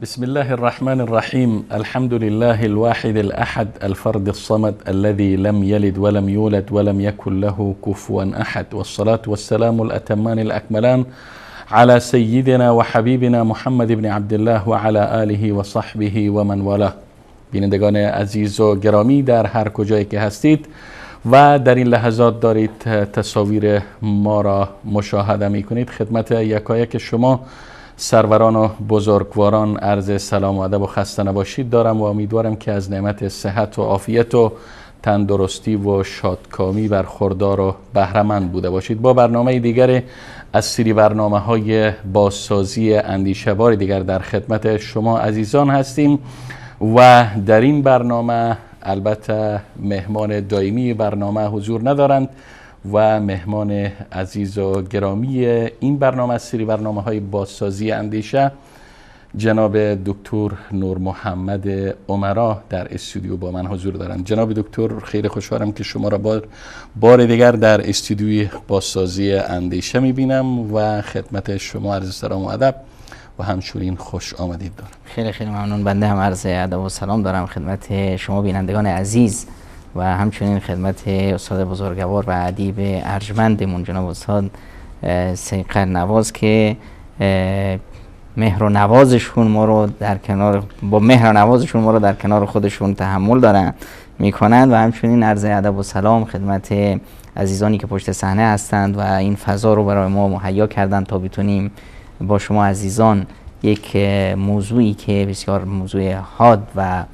بسم الله الرحمن الرحيم. الحمد لله الواحد الأحد الفرد الصمد الذي لم يلد ولم يولد ولم يكن له كفوا أحد، والصلاة والسلام الأتمان الأكملان على سيدنا وحبيبنا محمد بن عبد الله وعلى آله وصحبه ومن والاه. بینندگان عزیز و گرامی در هر کجایی که هستید و در این لحظات دارید تصاویر ما را مشاهده می کنید، خدمت یکایک شما سروران و بزرگواران عرض سلام و ادب و خسته نباشید دارم و امیدوارم که از نعمت صحت و عافیت و تندرستی و شادکامی برخوردار و بهره‌مند بوده باشید. با برنامه دیگر از سری برنامه‌های بازسازی اندیشه بار دیگر در خدمت شما عزیزان هستیم و در این برنامه البته مهمان دائمی برنامه حضور ندارند و مهمان عزیز و گرامی این برنامه از سری برنامه‌های بازسازی اندیشه جناب دکتر نور محمد عمرا در استودیو با من حضور دارند. جناب دکتر، خیلی خوشحالم که شما را بار دیگر در استودیوی بازسازی اندیشه می‌بینم و خدمت شما عرض سلام و ادب و همچنین خوش آمدید دارم. خیلی خیلی ممنون. بنده هم عرض ادب و سلام دارم خدمت شما بینندگان عزیز و همچنین خدمت استاد بزرگوار و ادیب ارجمندمون جناب استاد سیقل نواز که مهر و نوازشون ما رو در کنار در کنار خودشون تحمل دارن میکنند و همچنین عرض ادب و سلام خدمت عزیزانی که پشت صحنه هستند و این فضا رو برای ما مهیا کردن تا بتونیم با شما عزیزان یک موضوعی که بسیار موضوع حاد و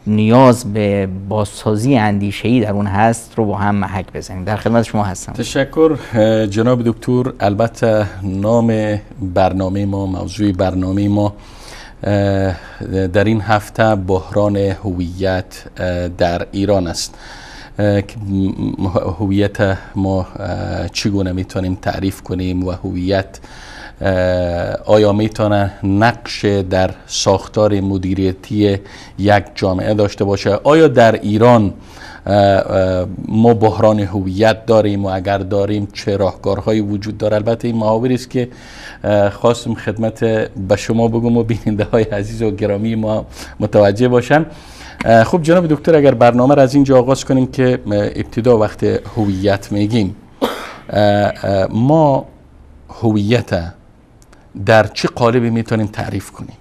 نیاز به بازسازی اندیشه‌ای در اون هست رو با هم محک بزنیم. در خدمت شما هستم. تشکر جناب دکتر. البته نام برنامه ما، موضوع برنامه ما در این هفته بحران هویت در ایران است. هویت ما چگونه میتونیم تعریف کنیم و هویت آیا میتونه نقش در ساختار مدیریتی یک جامعه داشته باشه؟ آیا در ایران ما بحران هویت داریم و اگر داریم چه راهکارهایی وجود داره؟ البته این محاوری است که خواستم خدمت به شما بگم و بیننده های عزیز و گرامی ما متوجه باشن. خب جناب دکتر، اگر برنامه را از اینجا آغاز کنیم که ابتدا وقت هویت میگیم، ما هویت در چه قالبی میتونیم تعریف کنیم؟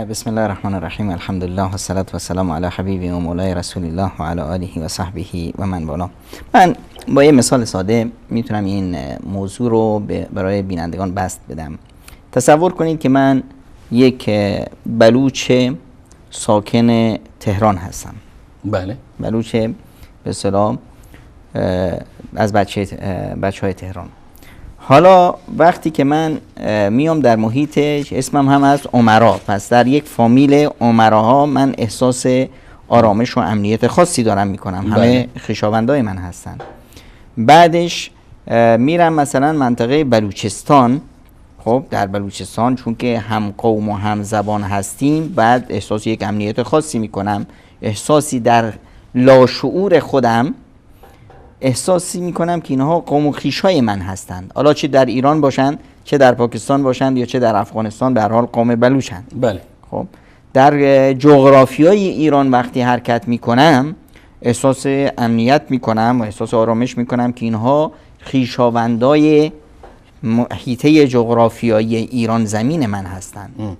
بسم الله الرحمن الرحیم. الحمدلله و الصلاة و السلام علی حبیبی و مولای رسول الله و علی آله و صحبه و من والا. من با یه مثال ساده میتونم این موضوع رو برای بینندگان بسط بدم. تصور کنید که من یک بلوچ ساکن تهران هستم. بله. بلوچ به اصطلاح از بچه‌های تهران. حالا وقتی که من میام در محیطش، اسمم هم از عمرا، پس در یک فامیل عمراها من احساس آرامش و امنیت خاصی دارم میکنم. همه خویشاوندای من هستن. بعدش میرم مثلا منطقه بلوچستان. خب در بلوچستان چون که هم قوم و هم زبان هستیم، بعد احساس یک امنیت خاصی میکنم، احساسی در لاشعور خودم احساسی میکنم که اینها قوم و خویشای من هستند، حالا چه در ایران باشند، چه در پاکستان باشند، یا چه در افغانستان، به هر حال قوم بلوچند. بله. خب در جغرافیای ایران وقتی حرکت میکنم احساس امنیت میکنم و احساس آرامش میکنم که اینها خویشاوندای محیطه جغرافیایی ایران زمین من هستند.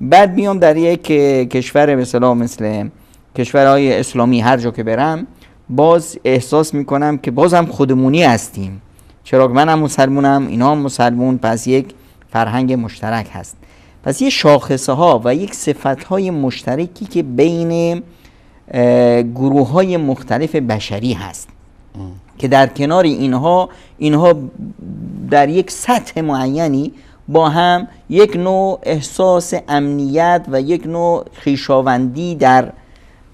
بعد میام در یک کشور به اصطلاح مثل کشورهای اسلامی هر جا که برم باز احساس میکنم که باز هم خودمونی هستیم، چرا منم مسلمونم، اینا هم مسلمون، پس یک فرهنگ مشترک هست. پس یه شاخصه ها و یک صفت های مشترکی که بین گروه های مختلف بشری هست که در کنار اینها در یک سطح معینی با هم یک نوع احساس امنیت و یک نوع خویشاوندی در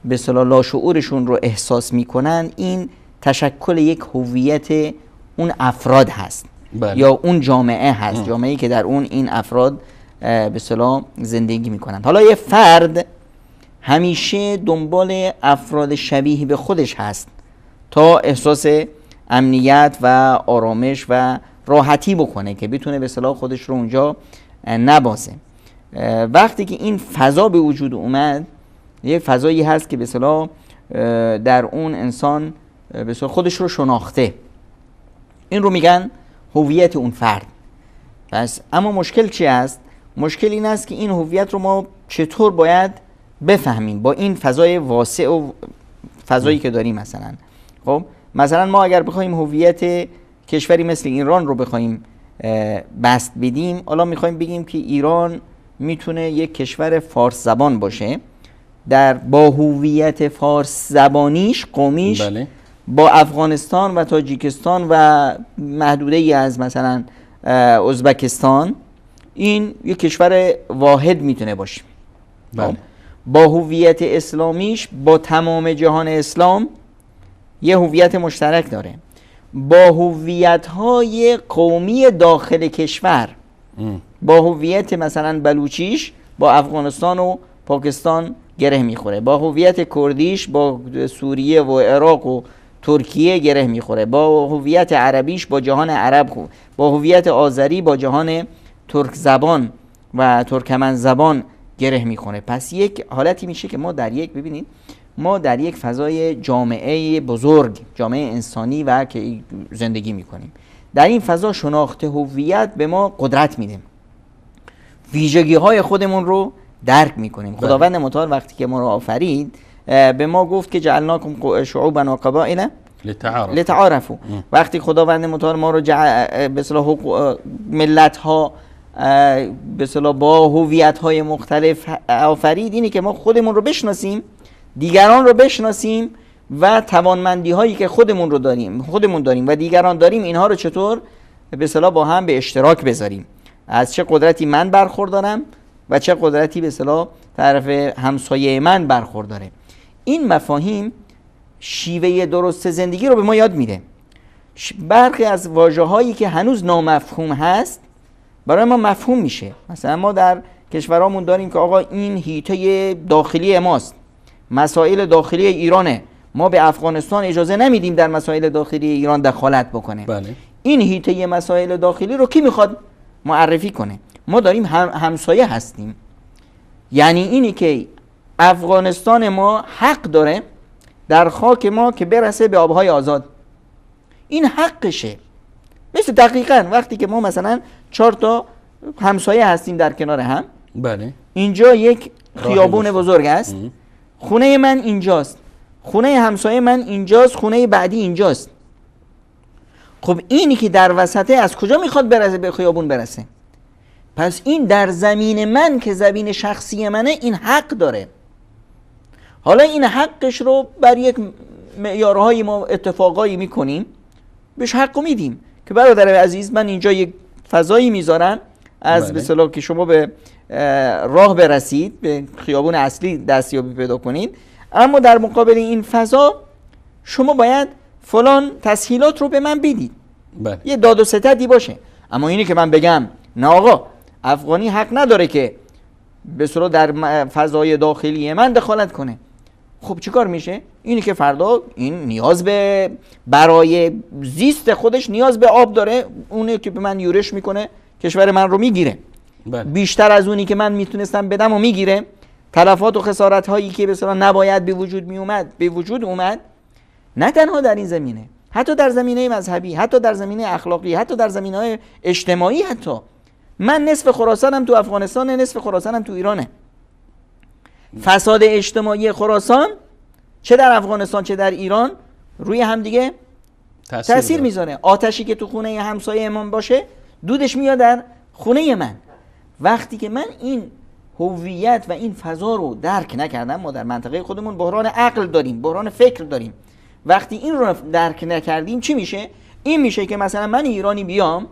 به اصطلاح لاشعورشون رو احساس میکنن. این تشکل یک هویت اون افراد هست. بله. یا اون جامعه هست، جامعه‌ای که در اون این افراد به اصطلاح زندگی میکنن. حالا یه فرد همیشه دنبال افراد شبیه به خودش هست تا احساس امنیت و آرامش و راحتی بکنه که بتونه به اصطلاح خودش رو اونجا نبازه. وقتی که این فضا به وجود اومد، یک فضایی هست که به اصطلاح در اون انسان به اصطلاح خودش رو شناخته، این رو میگن هویت اون فرد. پس اما مشکل چی است؟ مشکل این است که این هویت رو ما چطور باید بفهمیم با این فضای واسع و فضایی که داریم. خب مثلا ما اگر بخوایم هویت کشوری مثل ایران رو بخوایم بست بدیم، حالا میخوایم بگیم که ایران میتونه یک کشور فارس زبان باشه، با هویت فارس زبانیش، قومیش، بله. با افغانستان و تاجیکستان و محدوده ای از مثلا ازبکستان، این یک کشور واحد میتونه باشه. بله. با هویت اسلامیش با تمام جهان اسلام یه هویت مشترک داره. با هویت‌های قومی داخل کشور، با هویت مثلا بلوچیش با افغانستان و پاکستان گره میخوره، با هویت کردیش با سوریه و عراق و ترکیه گره میخوره، با هویت عربیش با جهان عرب، با هویت آذری با جهان ترک زبان و ترکمن زبان گره میخوره. پس یک حالتی میشه که ما در یک فضای جامعه بزرگ، جامعه انسانی و که زندگی میکنیم. در این فضا شناخت هویت به ما قدرت میده، ویژگی های خودمون رو درک میکنیم. خداوند متعال وقتی که ما رو آفرید به ما گفت که جعلناکم شعوبا و قبائل لتعارفوا. وقتی خداوند متعال ما رو به اصطلاح ملت ها به اصطلاح با هویت های مختلف آفرید، اینی که ما خودمون رو بشناسیم، دیگران رو بشناسیم و توانمندی هایی که خودمون داریم و دیگران داریم، اینها رو چطور به اصطلاح با هم به اشتراک بذاریم. از چه قدرتی من برخوردارم و چه قدرتی به اصطلاح طرف همسایه من برخورداره. این مفاهیم شیوه درست زندگی رو به ما یاد میده. برخی از واژه‌هایی که هنوز نامفهوم هست برای ما مفهوم میشه. مثلا ما در کشورامون داریم که آقا این حیطه داخلی ماست، مسائل داخلی ایرانه، ما به افغانستان اجازه نمیدیم در مسائل داخلی ایران دخالت بکنه. بله. این حیطه مسائل داخلی رو کی میخواد معرفی کنه؟ ما داریم همسایه هستیم. یعنی اینی که افغانستان ما حق داره در خاک ما که برسه به آبهای آزاد، این حقشه. مثل دقیقاً وقتی که ما مثلا 4 تا همسایه هستیم در کنار هم، بله. اینجا یک خیابون بزرگ است، خونه من اینجاست، خونه همسایه من اینجاست، خونه بعدی اینجاست. خب اینی که در وسطه از کجا میخواد برسه به خیابون برسه؟ پس این در زمین من که زمین شخصی منه این حق داره. حالا این حقش رو بر یک معیارهای ما اتفاقایی میکنیم، بهش حق میدیم که برادر عزیز من اینجا یک فضایی میذارم از به اصطلاح که شما به راه برسید، به خیابون اصلی دستیابی پیدا کنید، اما در مقابل این فضا شما باید فلان تسهیلات رو به من بدید. یه داد و ستدی باشه. اما اینی که من بگم نه آقا افغانی حق نداره که به اصطلاح در فضای داخلی من دخالت کنه، خب چیکار میشه؟ اینی که فردا این نیاز به برای زیست خودش نیاز به آب داره، اونه که به من یورش میکنه، کشور من رو میگیره. بیشتر از اونی که من میتونستم بدم و میگیره. تلفات و خسارت هایی که به اصطلاح نباید به وجود اومد، نه تنها در این زمینه، حتی در زمینه مذهبی، حتی در زمینه اخلاقی، حتی در زمینه اجتماعی. حتی من نصف خراسانم تو افغانستان، نصف خراسانم تو ایرانه. فساد اجتماعی خراسان چه در افغانستان چه در ایران روی همدیگه تأثیر میذاره. آتشی که تو خونه همسایه من باشه دودش میاد در خونه من. وقتی که من این هویت و این فضا رو درک نکردم، ما در منطقه خودمون بحران عقل داریم، بحران فکر داریم. وقتی این رو درک نکردیم چی میشه؟ این میشه که مثلا من ایرانی بیام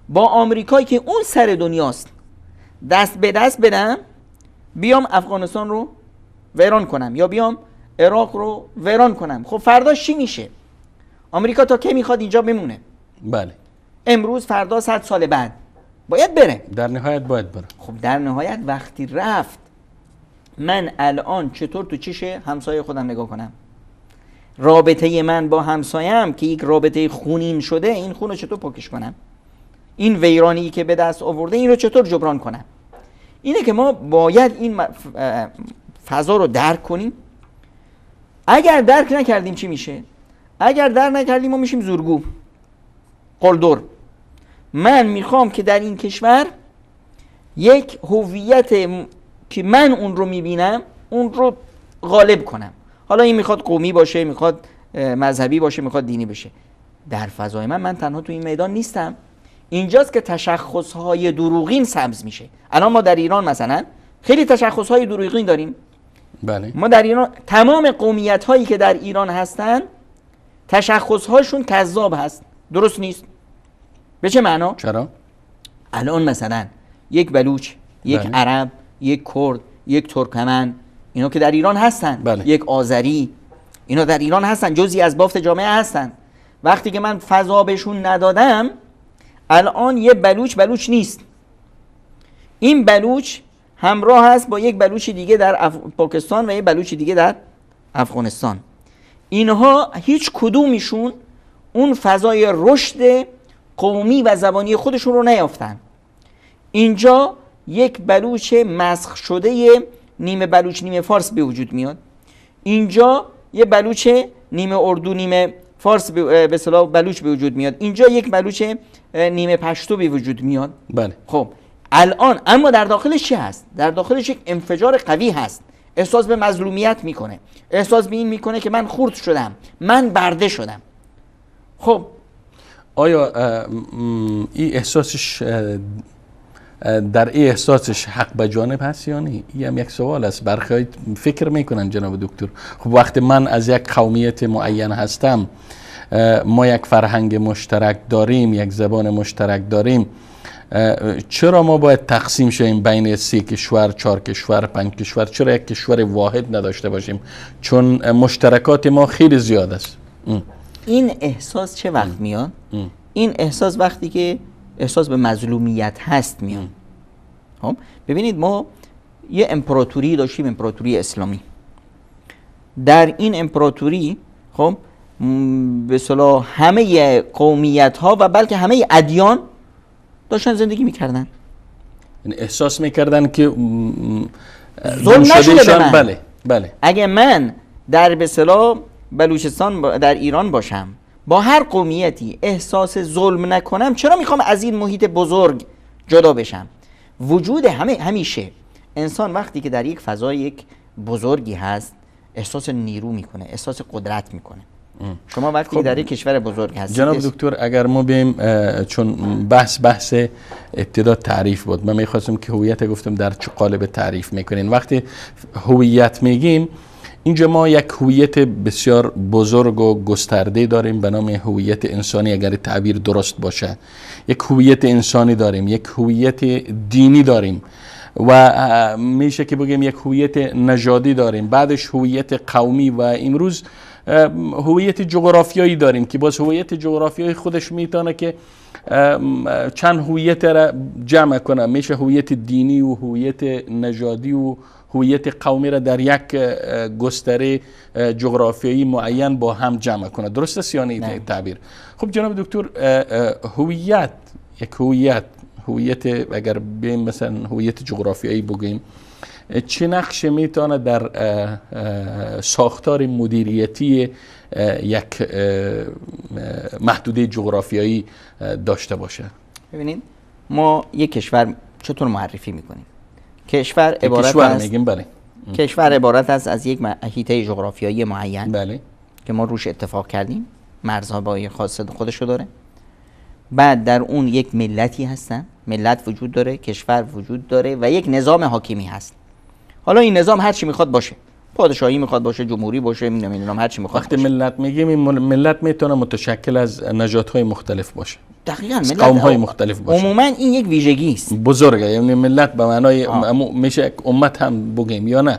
با آمریکایی که اون سر دنیاست دست به دست بدم، بیام افغانستان رو ویران کنم یا بیام عراق رو ویران کنم. خب فردا چی میشه؟ آمریکا تا کی میخواد اینجا بمونه؟ بله. امروز، فردا، 100 سال بعد باید بره. در نهایت باید بره. خب در نهایت وقتی رفت، من الان چطور تو چش همسایه خودم نگاه کنم؟ رابطه من با همسایم که یک رابطه خونین شده، این خون رو چطور پاکش کنم؟ این ویرانی که به دست آورده این رو چطور جبران کنم؟ اینه که ما باید این فضا رو درک کنیم. اگر درک نکردیم چی میشه؟ اگر درک نکردیم ما میشیم زورگو، قلدر. من میخوام که در این کشور یک هویت که من اون رو میبینم اون رو غالب کنم. حالا این میخواد قومی باشه، میخواد مذهبی باشه، میخواد دینی باشه. در فضای من تنها تو این میدان نیستم. اینجاست که تشخصهای دروغین سبز میشه. الان ما در ایران مثلا خیلی تشخصهای دروغین داریم. بله. ما در ایران تمام قومیت هایی که در ایران هستن تشخصهاشون کذاب هست، درست نیست. به چه معنا؟ چرا؟ الان مثلا یک بلوچ، یک بله. عرب، یک کرد، یک ترکمن، اینا که در ایران هستن، بله. یک آذری، اینا در ایران هستن، جزئی از بافت جامعه هستن. وقتی که من فضا بهشون ندادم، الان یه بلوچ نیست. این بلوچ همراه هست با یک بلوچ دیگه در پاکستان و یک بلوچ دیگه در افغانستان. اینها هیچ کدومشون اون فضای رشد قومی و زبانی خودشون رو نیافتن. اینجا یک بلوچ مسخ شده نیمه بلوچ نیمه فارس به وجود میاد. اینجا یه بلوچ نیمه اردو نیمه فارس به اصطلاح بلوچ به وجود میاد. اینجا یک بلوچ نیمه پشتو به وجود میاد. بله. خب الان اما در داخلش چی هست؟ در داخلش یک انفجار قوی هست. احساس به مظلومیت میکنه، احساس به این میکنه که من خرد شدم، من برده شدم. خب آیا این احساسش در این احساسش حق به جانب هست یا نه؟ این هم یک سوال است. برخی فکر میکنن جناب دکتر خب وقتی من از یک قومیت معین هستم، ما یک فرهنگ مشترک داریم، یک زبان مشترک داریم، چرا ما باید تقسیم شیم بین 3 کشور، 4 کشور، 5 کشور؟ چرا یک کشور واحد نداشته باشیم؟ چون مشترکات ما خیلی زیاد است. این احساس چه وقت میاد؟ این احساس وقتی که احساس به مظلومیت هست میاد. خب ببینید ما یه امپراتوری داشتیم، امپراتوری اسلامی. در این امپراتوری خب به اصطلاح همه قومیت ها و بلکه همه ادیان داشتن زندگی میکردن. یعنی احساس میکردن که ظلم نشده به من. بله بله. اگه من در به اصطلاح بلوچستان در ایران باشم، با هر قومیتی احساس ظلم نکنم، چرا میخوام از این محیط بزرگ جدا بشم؟ وجود همیشه انسان وقتی که در یک فضای یک بزرگی هست احساس نیرو میکنه، احساس قدرت میکنه. شما وقتی خب در یک کشور بزرگ هستید، جناب دکتر اگر ما بیم، چون بحث ابتدا تعریف بود، من میخواستم که هویت گفتم در چه قالب تعریف میکنین. وقتی هویت میگیم اینجا ما یک هویت بسیار بزرگ و گسترده داریم به نام هویت انسانی، اگر تعبیر درست باشه. یک هویت انسانی داریم، یک هویت دینی داریم و میشه که بگیم یک هویت نژادی داریم، بعدش هویت قومی و امروز هویت جغرافیایی داریم که باز هویت جغرافیایی خودش میتونه که چند هویت را جمع کنه. میشه هویت دینی و هویت نژادی و هویت قومی را در یک گستره جغرافیایی معین با هم جمع کنه. درست است یا نه تعبیر؟ خب جناب دکتر، هویت، یک هویت اگر بیم مثلا هویت جغرافیایی بگیم، چه نقش میتونه در ساختار مدیریتی یک محدوده جغرافیایی داشته باشه؟ ببینید ما یک کشور چطور معرفی میکنیم؟ کشور عبارت است، میگیم بله، کشور عبارت است از یک حیطه جغرافیایی معین بله. که ما روش اتفاق کردیم، مرزها با خاصیت خودشو داره. بعد در اون یک ملتی هستن، ملت وجود داره، کشور وجود داره و یک نظام حاکمی هست. حالا این نظام هر چی میخواد باشه، پادشاهی میخواد باشه، جمهوری باشه، نمیدونم هر چی میخواد وقتی باشه. ملت میگیم این ملت میتونه متشکل از نژادهای مختلف باشه، دقیقاً ملت قوم‌های مختلف باشه. عموما این یک ویژگی است بزرگه، یعنی ملت به معنای میشه امت هم بگیم یا نه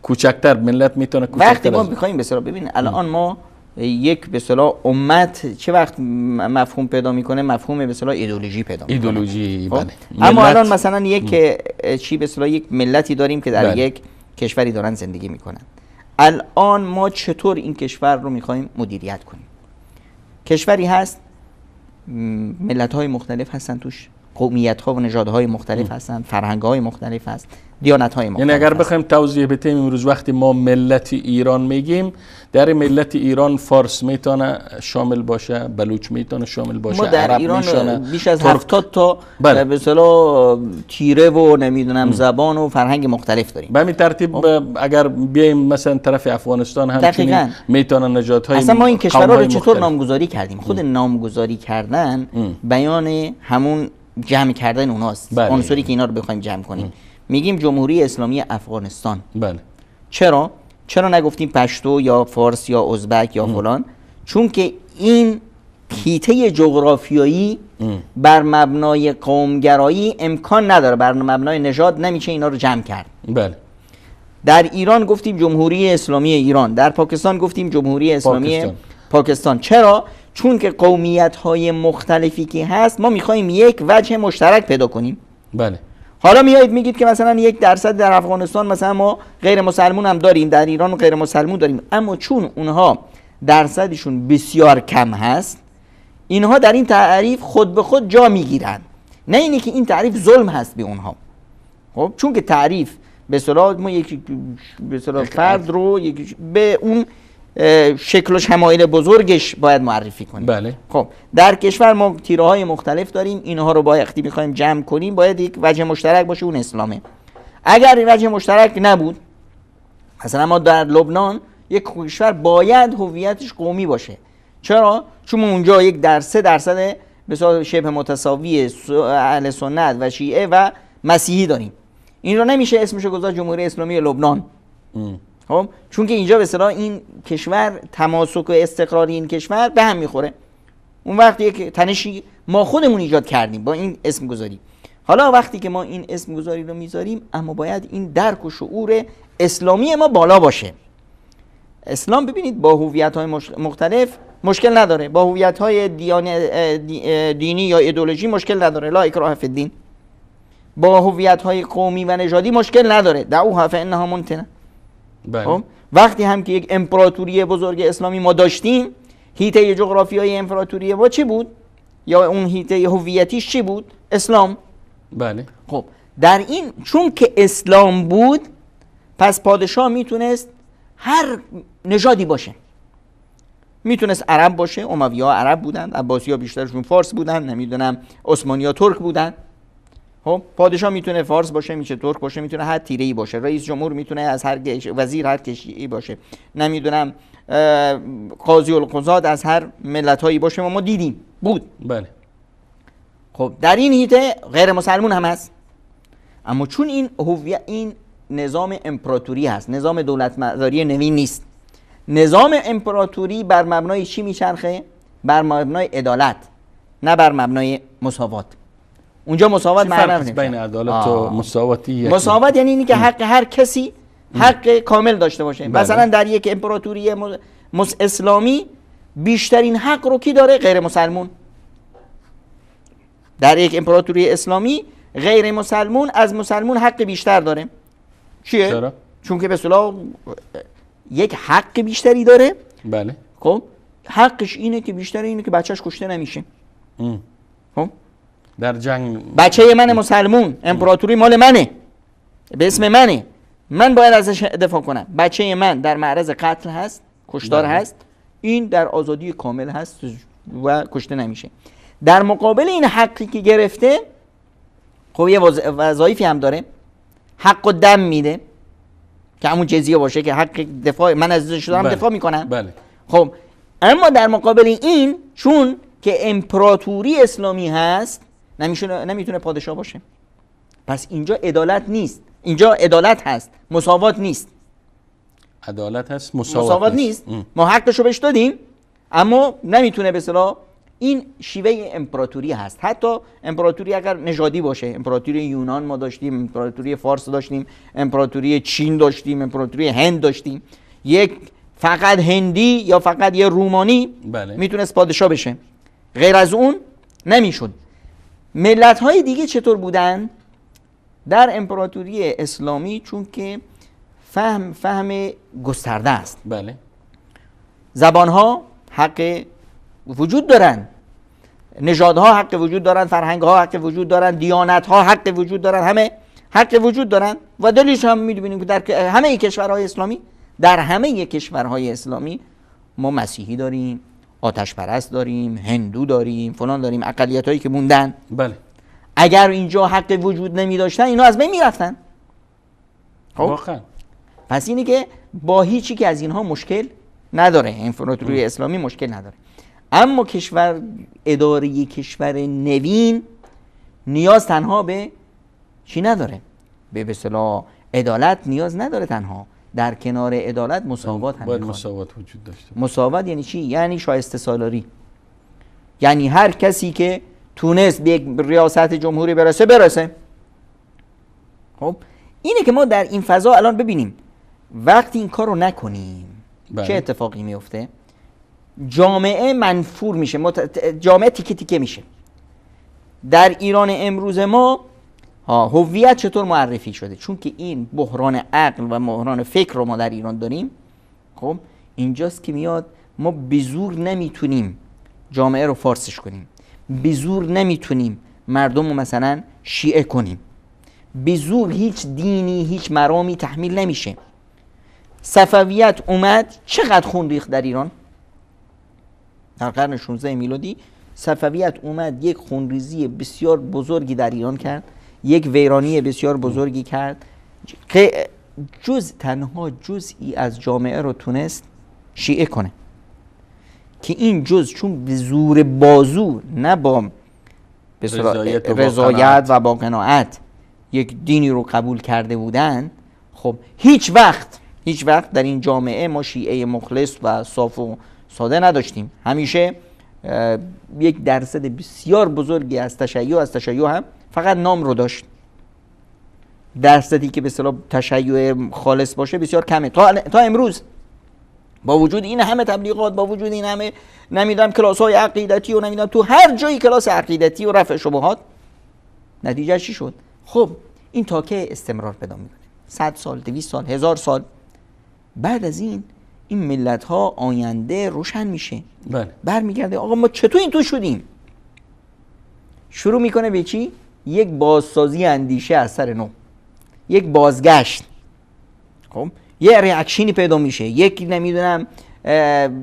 کوچکتر ملت میتونه کوچکتر. وقتی ما بخوایم به اصطلاح ببینید الان ما یک به اصطلاح امت چه وقت مفهوم پیدا میکنه؟ مفهوم به اصطلاح ایدئولوژی پیدا میکنه. ایدئولوژی خب؟ بله. اما الان مثلا یک چی به اصطلاح یک ملتی داریم که در بله. یک کشوری دارن زندگی میکنن. الان ما چطور این کشور رو میخوایم مدیریت کنیم؟ کشوری هست، ملت‌های مختلف هستن توش، قومیت‌ها و نژادهای مختلف هستن، فرهنگ‌های مختلف هست، دیانت‌های مختلف. یعنی اگر بخوایم توضیح بدیم امروز وقتی ما ملت ایران میگیم، در ملت ایران فارس میتونه شامل باشه، بلوچ میتونه شامل باشه، ما در عرب ایران میشونه، بیش از ترک. 70 تا بله. به اصطلاح تیره و نمیدونم زبان و فرهنگ مختلف داریم. به همین ترتیب اگر بیایم مثلا طرف افغانستان همچنین میتونه نژادهای اصلا ما این کشورها رو چطور مختلف. نامگذاری کردیم؟ خود نامگذاری کردن بیان همون جمع کردن اوناست. بله. عنصری که اینا رو بخوایم جمع کنیم میگیم جمهوری اسلامی افغانستان. بله. چرا نگفتیم پشتو یا فارس یا ازبک یا فلان؟ چون که این حیطه جغرافیایی بر مبنای قومگرایی امکان نداره، بر مبنای نژاد نمیشه اینا رو جمع کرد. بله. در ایران گفتیم جمهوری اسلامی ایران، در پاکستان گفتیم جمهوری اسلامی پاکستان. چرا؟ چون که قومیت‌های مختلفی که هست ما می‌خوایم یک وجه مشترک پیدا کنیم. بله. حالا میایید میگید که مثلا 1% در افغانستان مثلا ما غیر مسلمون هم داریم، در ایران غیر مسلمون داریم، اما چون اونها درصدشون بسیار کم هست اینها در این تعریف خود به خود جا میگیرن. نه اینه که این تعریف ظلم هست به اونها. خب چون که تعریف به اصطلاح ما یک به اصطلاح فرد رو به اون شکل و شمایل بزرگش باید معرفی کنیم. بله. خب در کشور ما تیره های مختلف داریم، اینها رو باید وقتی میخوایم جمع کنیم باید یک وجه مشترک باشه، اون اسلامه. اگر این وجه مشترک نبود، مثلا ما در لبنان یک کشور باید هویتش قومی باشه. چرا؟ چون ما اونجا یک در 3% به شبه متساوی اهل سنت و شیعه و مسیحی داریم. این رو نمیشه اسمش گذاشت جمهوری اسلامی لبنان. خب چون که اینجا به اصطلاح این کشور تماسک و استقرار این کشور به هم میخوره. اون وقت یک تنشی ما خودمون ایجاد کردیم با این اسم گذاری. حالا وقتی که ما این اسم گذاری رو میذاریم اما باید این درک و شعور اسلامی ما بالا باشه. اسلام ببینید با هویت‌های مختلف مشکل نداره، با هویت‌های دینی یا ایدئولوژی مشکل نداره، لا اکراه فی الدین. با هویت‌های قومی و نژادی مشکل نداره، دعوها فانها منتنه. بله. وقتی هم که یک امپراتوری بزرگ اسلامی ما داشتیم، حیطه جغرافیایی امپراتوری ما چی بود؟ یا اون حیطه هویتیش چی بود؟ اسلام. بله. خب در این چون که اسلام بود پس پادشاه میتونست هر نژادی باشه. میتونست عرب باشه، اموی‌ها عرب بودن، عباسی‌ها بیشترشون فارس بودن، نمیدونم عثمانی‌ها ترک بودن. خب پادشاه میتونه فارس باشه، میشه ترک باشه، میتونه هر تیره‌ای باشه، رئیس جمهور میتونه از هر وزیر هر کشوری باشه، نمیدونم قاضی القضات از هر ملت‌هایی باشه. ما دیدیم بود. بله. خب در این حیطه غیر مسلمون هم هست، اما چون این نظام امپراتوری هست، نظام دولت مداری نوین نیست. نظام امپراتوری بر مبنای چی میچرخه؟ بر مبنای عدالت، نه بر مبنای مساوات. اونجا مساوات معنی نمیشه. بین عدالت و مساواتی. مساوات یعنی اینی که حق هر کسی حق کامل داشته باشه. بله. مثلا در یک امپراتوری اسلامی بیشترین حق رو کی داره؟ غیر مسلمون. در یک امپراتوری اسلامی غیر مسلمون از مسلمون حق بیشتر داره. چیه؟ چرا؟ چون که به اصطلاح یک حق بیشتری داره. بله. خب حقش اینه که بیشتر اینه که بچهش کشته نمیشه. خب در جنگ بچه من مسلمون، امپراتوری مال منه، به اسم منه، من باید ازش دفاع کنم. بچه من در معرض قتل هست، کشتار هست، این در آزادی کامل هست و کشته نمیشه. در مقابل این حقی که گرفته خب یه وظایفی هم داره، حق و دم میده. که همون جزیه باشه که حق دفاع من از ازش دارم دفاع میکنم. بله. خب اما در مقابل این چون که امپراتوری اسلامی هست نمیتونه پادشاه باشه. پس اینجا عدالت نیست، اینجا عدالت هست، مساوات نیست. عدالت هست، مساوات نیست. ما حقشو بهش دادیم اما نمیتونه به اصطلاح. این شیوه امپراتوری هست. حتی امپراتوری اگر نژادی باشه، امپراتوری یونان ما داشتیم، امپراتوری فارس داشتیم، امپراتوری چین داشتیم، امپراتوری هند داشتیم. یک فقط هندی یا فقط یه رومانی بله. میتونست پادشاه بشه، غیر از اون نمیشد. ملت های دیگه چطور بودن؟ در امپراتوری اسلامی چون که فهم گسترده است. بله. زبان ها حق وجود دارن، نژادها حق وجود دارن، فرهنگ ها حق وجود دارن، دیانت ها حق وجود دارن، همه حق وجود دارن. و دلیلش هم می‌بینیم که در همه کشورهای اسلامی، در همه کشورهای اسلامی ما مسیحی داریم، آتش پرست داریم، هندو داریم، فلان داریم، اقلیت هایی که موندن. بله. اگر اینجا حق وجود نمی داشتن اینا از بین میرفتن. خب واقعا. پس اینه که با هیچی که از اینها مشکل نداره، امپراتوری اسلامی مشکل نداره. اما اداره کشور نوین نیاز تنها به چی نداره؟ به اصطلاح عدالت نیاز نداره تنها. در کنار عدالت مساوات هم باید مساوات وجود داشته. مساوات یعنی چی؟ یعنی شایسته سالاری. یعنی هر کسی که تونست به یک ریاست جمهوری برسه. خب اینه که ما در این فضا الان ببینیم وقتی این کار رو نکنیم بله. چه اتفاقی میفته؟ جامعه منفور میشه، جامعه تیکه تیکه میشه. در ایران امروز ما هویت چطور معرفی شده؟ چون که این بحران عقل و بحران فکر رو ما در ایران داریم. خب اینجاست که میاد ما به زور نمیتونیم جامعه رو فارسش کنیم، به زور نمیتونیم مردم رو مثلا شیعه کنیم، به زور هیچ دینی هیچ مرامی تحمیل نمیشه. صفویت اومد چقدر خون ریخت در ایران؟ در قرن 16 میلادی صفویت اومد یک خونریزی بسیار بزرگی در ایران کرد، یک ویرانی بسیار بزرگی کرد. تنها جزئی از جامعه رو تونست شیعه کنه که این چون به زور بازو نه با رضایت و با قناعت یک دینی رو قبول کرده بودن. خب هیچ وقت در این جامعه ما شیعه مخلص و صاف و ساده نداشتیم. همیشه یک درصد بسیار بزرگی از تشیع هم فقط نام رو داشت. درصدی که به اصطلاح تشیع خالص باشه بسیار کمه. تا امروز با وجود این همه تبلیغات، با وجود این همه نمیدونم کلاس‌های عقیدتی و نمیدونم تو هر جایی کلاس عقیدتی و رفع شبهات، نتیجه چی شد؟ خب این تا که استمرار پیدا میکنه؟ 100 سال، 200 سال، 1000 سال بعد از این ملت ها آینده روشن میشه. بله. برمیگرده آقا ما چطور این تو شدیم؟ شروع میکنه به چی؟ یک بازسازی اندیشه از سر نو، یک بازگشت. خب یه ریاکشنی پیدا میشه، یک نمیدونم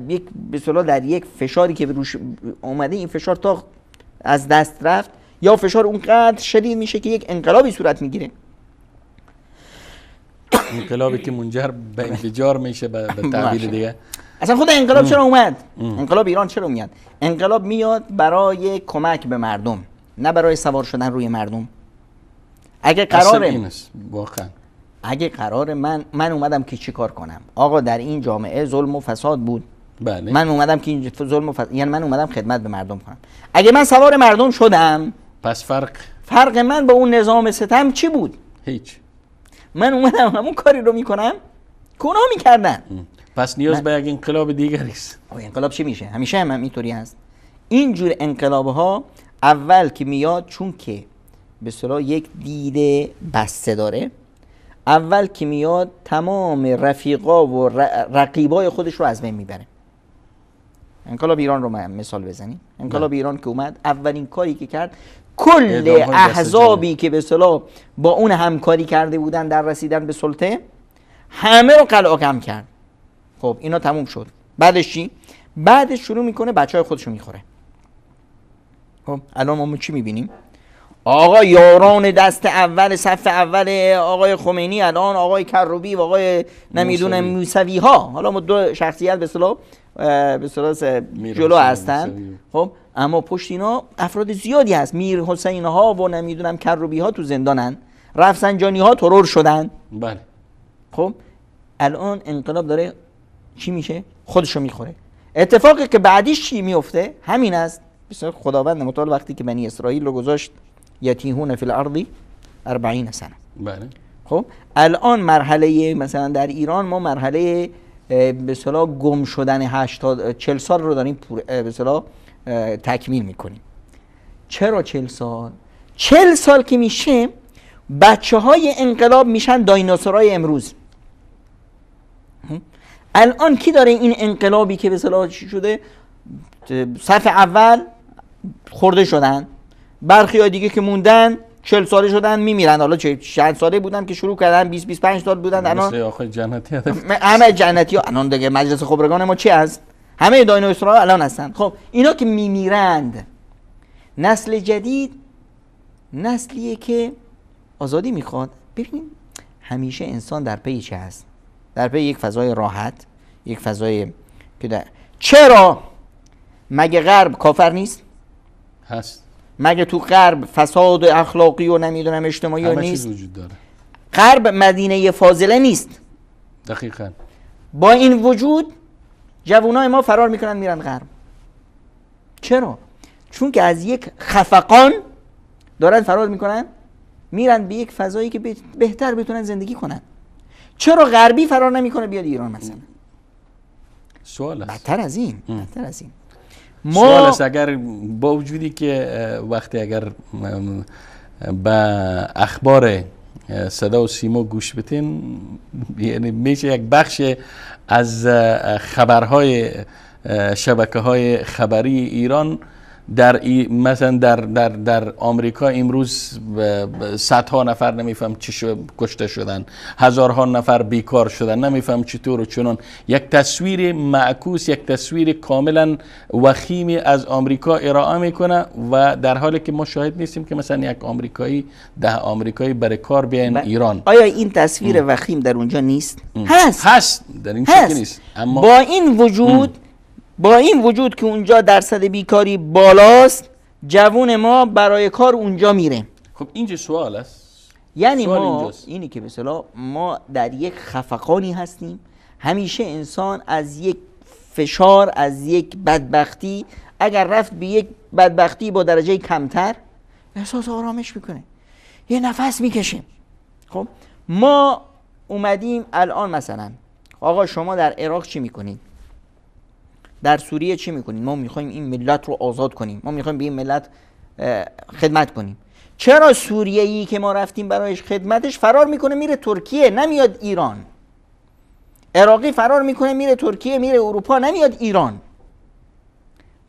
یک به اصطلاح در یک فشاری که روش اومده این فشار تا از دست رفت یا فشار اونقدر شدید میشه که یک انقلابی صورت میگیره. انقلابی که منجر به انفجار میشه به تعبیر دیگه. اصلا خود انقلاب چرا اومد؟ انقلاب ایران چرا میاد؟ انقلاب میاد برای کمک به مردم، نه برای سوار شدن روی مردم. اگه قرار من اومدم که چی کار کنم؟ آقا در این جامعه ظلم و فساد بود. بله. من اومدم که این ظلم و فساد، یعنی من اومدم خدمت به مردم کنم. اگه من سوار مردم شدم، پس فرق من با اون نظام ستم چی بود؟ هیچ. من اومدم همون کاری رو میکنم که اونا میکردن. پس نیاز به یک انقلاب دیگری است. انقلاب چی میشه؟ همیشه هم اینطوری هست. اینجور انقلاب ها اول که میاد چون که به اصطلاح یک دید بسته داره، اول که میاد تمام رفیقا و رقیبای خودش رو از بین میبره. انقلاب ایران رو مثال بزنیم. انقلاب ایران که اومد اولین کاری که کرد کل احزابی که به اصطلاح با اون همکاری کرده بودن در رسیدن به سلطه همه رو قلعه‌کم کرد. خب اینا تموم شد. بعدش چی؟ بعدش شروع میکنه بچهای خودش رو میخوره. خب الان ما چی میبینیم؟ آقا یاران دست اول صف اول آقای خمینی الان آقای کروبی و آقای نمیدونم موسوی ها، حالا ما دو شخصیت به اصطلاح جلو هستن، خب اما پشت اینا افراد زیادی هست. میر حسین ها و نمیدونم کروبی ها تو زندانن، رفسنجانی ها ترور شدن. بله. خب الان انقلاب داره چی میشه؟ خودشو میخوره. اتفاقی که بعدیش چی میفته؟ همین است. بسیار خداوند متعال وقتی که بنی اسرائیل رو گذاشت یتیهون فی الارض 40 سنه. بله. خب الان مرحله مثلا در ایران ما مرحله به اصطلاح گم شدن 40 سال رو داریم به اصطلاح تکمیل میکنیم. چرا 40 سال؟ 40 سال که میشه بچه های انقلاب میشن دایناسورای امروز. الان کی داره این انقلابی که به اصطلاح شده صف اول خورده شدن، برخی ها دیگه که موندن 40 ساله شدن میمیرن. حالا چند ساله بودن که شروع کردن، 20 25 سال بودن، الان مثل آخه جنتی همه جنتی ها الان دیگه مجلس خبرگان ما چی هست؟ همه دایناسورها الان هستن. خب اینا که میمیرند، نسل جدید نسلیه که آزادی میخواد. ببینیم همیشه انسان در پی چه هست؟ در پی یک فضای راحت، یک فضای که چرا مگه غرب کافر نیست؟ هست. مگه تو غرب فساد اخلاقی و نمیدونم اجتماعی نیست؟ وجود داره. غرب مدینه فاضله نیست. دقیقاً. با این وجود جوانای ما فرار میکنن میرن غرب. چرا؟ چون که از یک خفقان دارن فرار میکنن میرن به یک فضایی که بهتر بتونن زندگی کنن. چرا غربی فرار نمیکنه بیاد ایران مثلا؟ سوال است. بدتر از این. سوال است. اگر با وجودی که وقتی اگر به اخبار صدا و سیما گوش بتین، یعنی میشه یک بخش از خبرهای شبکه‌های خبری ایران مثلا در آمریکا امروز صدها نفر نمیفهم چی کشته شدن، هزارها نفر بیکار شدن، نمیفهم چطور و چنان. یک تصویر معکوس، یک تصویر کاملا وخیمی از آمریکا ارائه میکنه و در حالی که ما شاهد نیستیم که مثلا یک آمریکایی 10 آمریکایی برای کار بیاین ایران. آیا این تصویر وخیم در اونجا نیست؟ هست در این شکل نیست. اما با این وجود که اونجا درصد بیکاری بالاست، جوون ما برای کار اونجا میره. خب اینجا سوال است. یعنی ما اینی که مثلا ما در یک خفقانی هستیم. همیشه انسان از یک فشار، از یک بدبختی، اگر رفت به یک بدبختی با درجه کمتر، احساس آرامش میکنه، یه نفس میکشه. خب ما اومدیم الان مثلا آقا شما در عراق چی میکنید؟ در سوریه چی میکنیم؟ ما میخوایم این ملت رو آزاد کنیم، ما میخوایم به این ملت خدمت کنیم. چرا سوریه‌ای که ما رفتیم برایش خدمتش فرار میکنه میره ترکیه، نمیاد ایران؟ عراقی فرار میکنه میره ترکیه، میره اروپا، نمیاد ایران.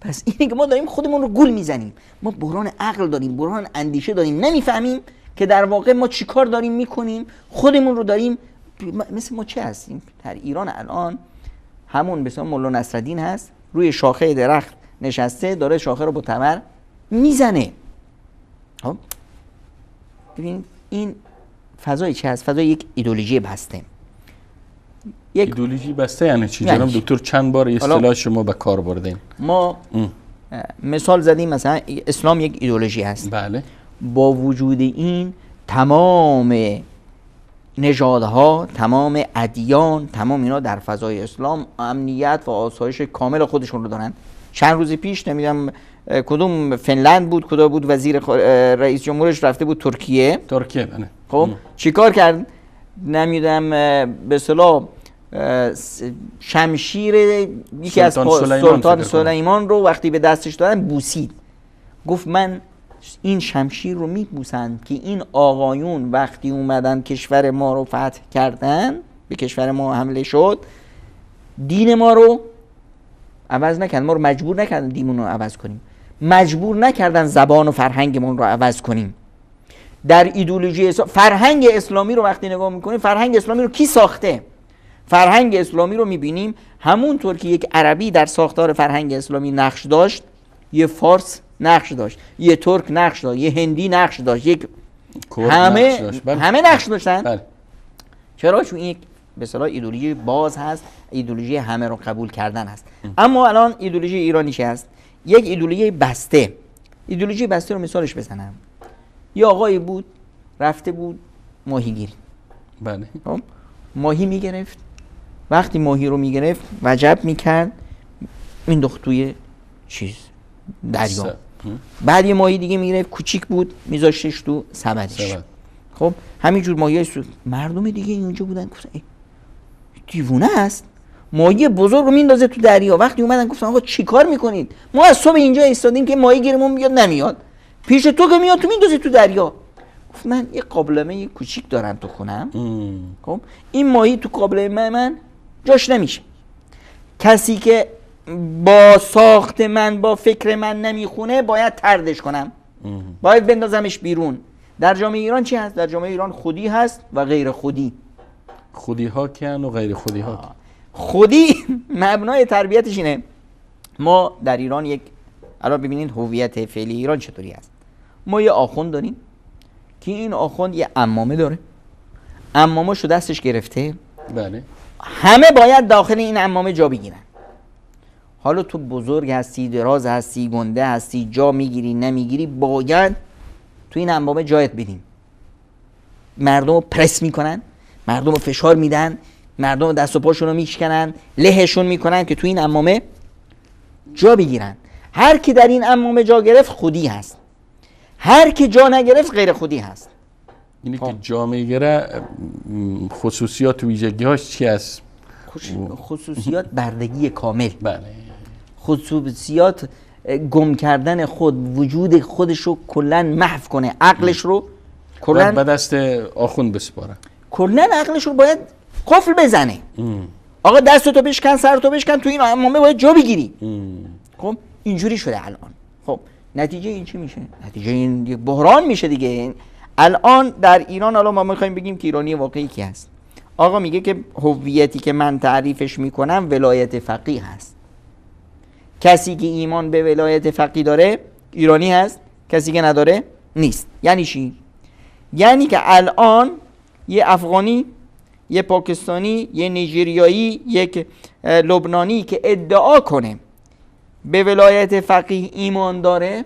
پس اینه که ما داریم خودمون رو گول میزنیم. ما بحران عقل داریم، بحران اندیشه داریم، نمیفهمیم که در واقع ما چی کار داریم میکنیم. خودمون رو داریم مثل ما چه هستیم در ایران الان؟ همون مثلا مولا نصرالدین هست، روی شاخه درخت نشسته، داره شاخه رو با تبر میزنه. خب ببین این فضای چه هست؟ فضای یک ایدئولوژی بسته. ایدئولوژی بسته یعنی چی؟ جناب دکتر چند بار اصطلاح شما به کار بردین. ما مثال زدیم مثلا اسلام یک ایدئولوژی هست. بله. با وجود این تمام نژادها، تمام ادیان، تمام اینا در فضای اسلام امنیت و آسایش کامل خودشون رو دارن. چند روز پیش نمیدونم کدوم فنلند بود، کدوم بود وزیر رئیس جمهورش رفته بود ترکیه. بله. خب چیکار کرد؟ نمیدونم به اصطلاح شمشیر یکی از سلطان سلیمان رو وقتی به دستش دادن بوسید. گفت من این شمشیر رو میبوسن که این آقایون وقتی اومدن کشور ما رو فتح کردن، به کشور ما حمله شد، دین ما رو عوض نکردن، ما رو مجبور نکردن دینمون رو عوض کنیم، مجبور نکردن زبان و فرهنگمون رو عوض کنیم. در ایدئولوژی فرهنگ اسلامی رو وقتی نگاه میکنیم، فرهنگ اسلامی رو کی ساخته؟ فرهنگ اسلامی رو میبینیم همونطور که یک عربی در ساختار فرهنگ اسلامی نقش داشت، یه فارس نقش داشت، یه ترک نقش داشت، یه هندی نقش داشت، یک همه نقش داشتن. بله. چرا؟ چون این به اصطلاح ایدئولوژی باز هست، ایدئولوژی همه رو قبول کردن هست. اما الان ایدئولوژی ایرانی چه هست؟ یک ایدئولوژی بسته. ایدئولوژی بسته رو مثالش بزنم. یه آقایی بود رفته بود ماهیگیری. بله. ماهی میگرفت، وقتی ماهی رو میگرفت وجب میکرد مینداخت توی چیز دریا. بعد یه ماهی دیگه میگرفت کوچیک بود میذاشتش تو سبدش. خب همینجور ماهی مردم دیگه اونجا بودن گفتن دیوونه است، ماهی بزرگ رو میندازه تو دریا. وقتی اومدن گفتن آقا چیکار میکنید؟ ما از صبح اینجا ایستادیم که ماهی گیرمون میاد نمیاد، پیش تو که میاد تو میندازی تو دریا. گفت من یه قابلمه کوچیک دارم تو خونم، خب این ماهی تو قابلمه من جاش نمیشه. کسی که با ساخت من با فکر من نمیخونه باید طردش کنم، باید بندازمش بیرون. در جامعه ایران چی هست؟ در جامعه ایران خودی هست و غیر خودی. خودی ها کیان و غیر خودی ها؟ خودی مبنای تربیتش اینه. ما در ایران یک، الان ببینید هویت فعلی ایران چطوری هست. ما یه آخوند داریم که این آخوند یه عمامه داره، عمامه‌شو دستش گرفته. بله. همه باید داخل این عمامه جا بگیرن. حالا تو بزرگ هستی، دراز هستی، گنده هستی، جا میگیری نمیگیری، باید تو این عمامه جایت بدیم. مردم رو پرس میکنن، مردم رو فشار میدن، مردم رو دست و پاشون رو میشکنن، لهشون میکنن که تو این عمامه جا بگیرن. هر کی در این عمامه جا گرفت خودی هست، هر کی جا نگرفت غیر خودی هست. اینی که جا میگیره خصوصیات و ویژگی‌هاش چی است؟ خصوصیات بردگی کامل. بله. خصوصیات گم کردن خود، وجود خودش رو کلا محو کنه، عقلش رو کلا به دست آخوند بسپاره، کلا عقلش رو باید قفل بزنه. آقا دستتو بشکن، سرتو بشکن، تو این عمامه باید جا بگیری. خب اینجوری شده الان. خب نتیجه این چی میشه؟ نتیجه این یک بحران میشه دیگه. الان در ایران حالا ما میخوایم بگیم که ایرانی واقعی کی هست. آقا میگه که هویتی که من تعریفش میکنم ولایت فقیه هست. کسی که ایمان به ولایت فقیه داره ایرانی هست، کسی که نداره نیست. یعنی چی؟ یعنی که الان یه افغانی، یه پاکستانی، یه نیجریایی، یک لبنانی که ادعا کنه به ولایت فقیه ایمان داره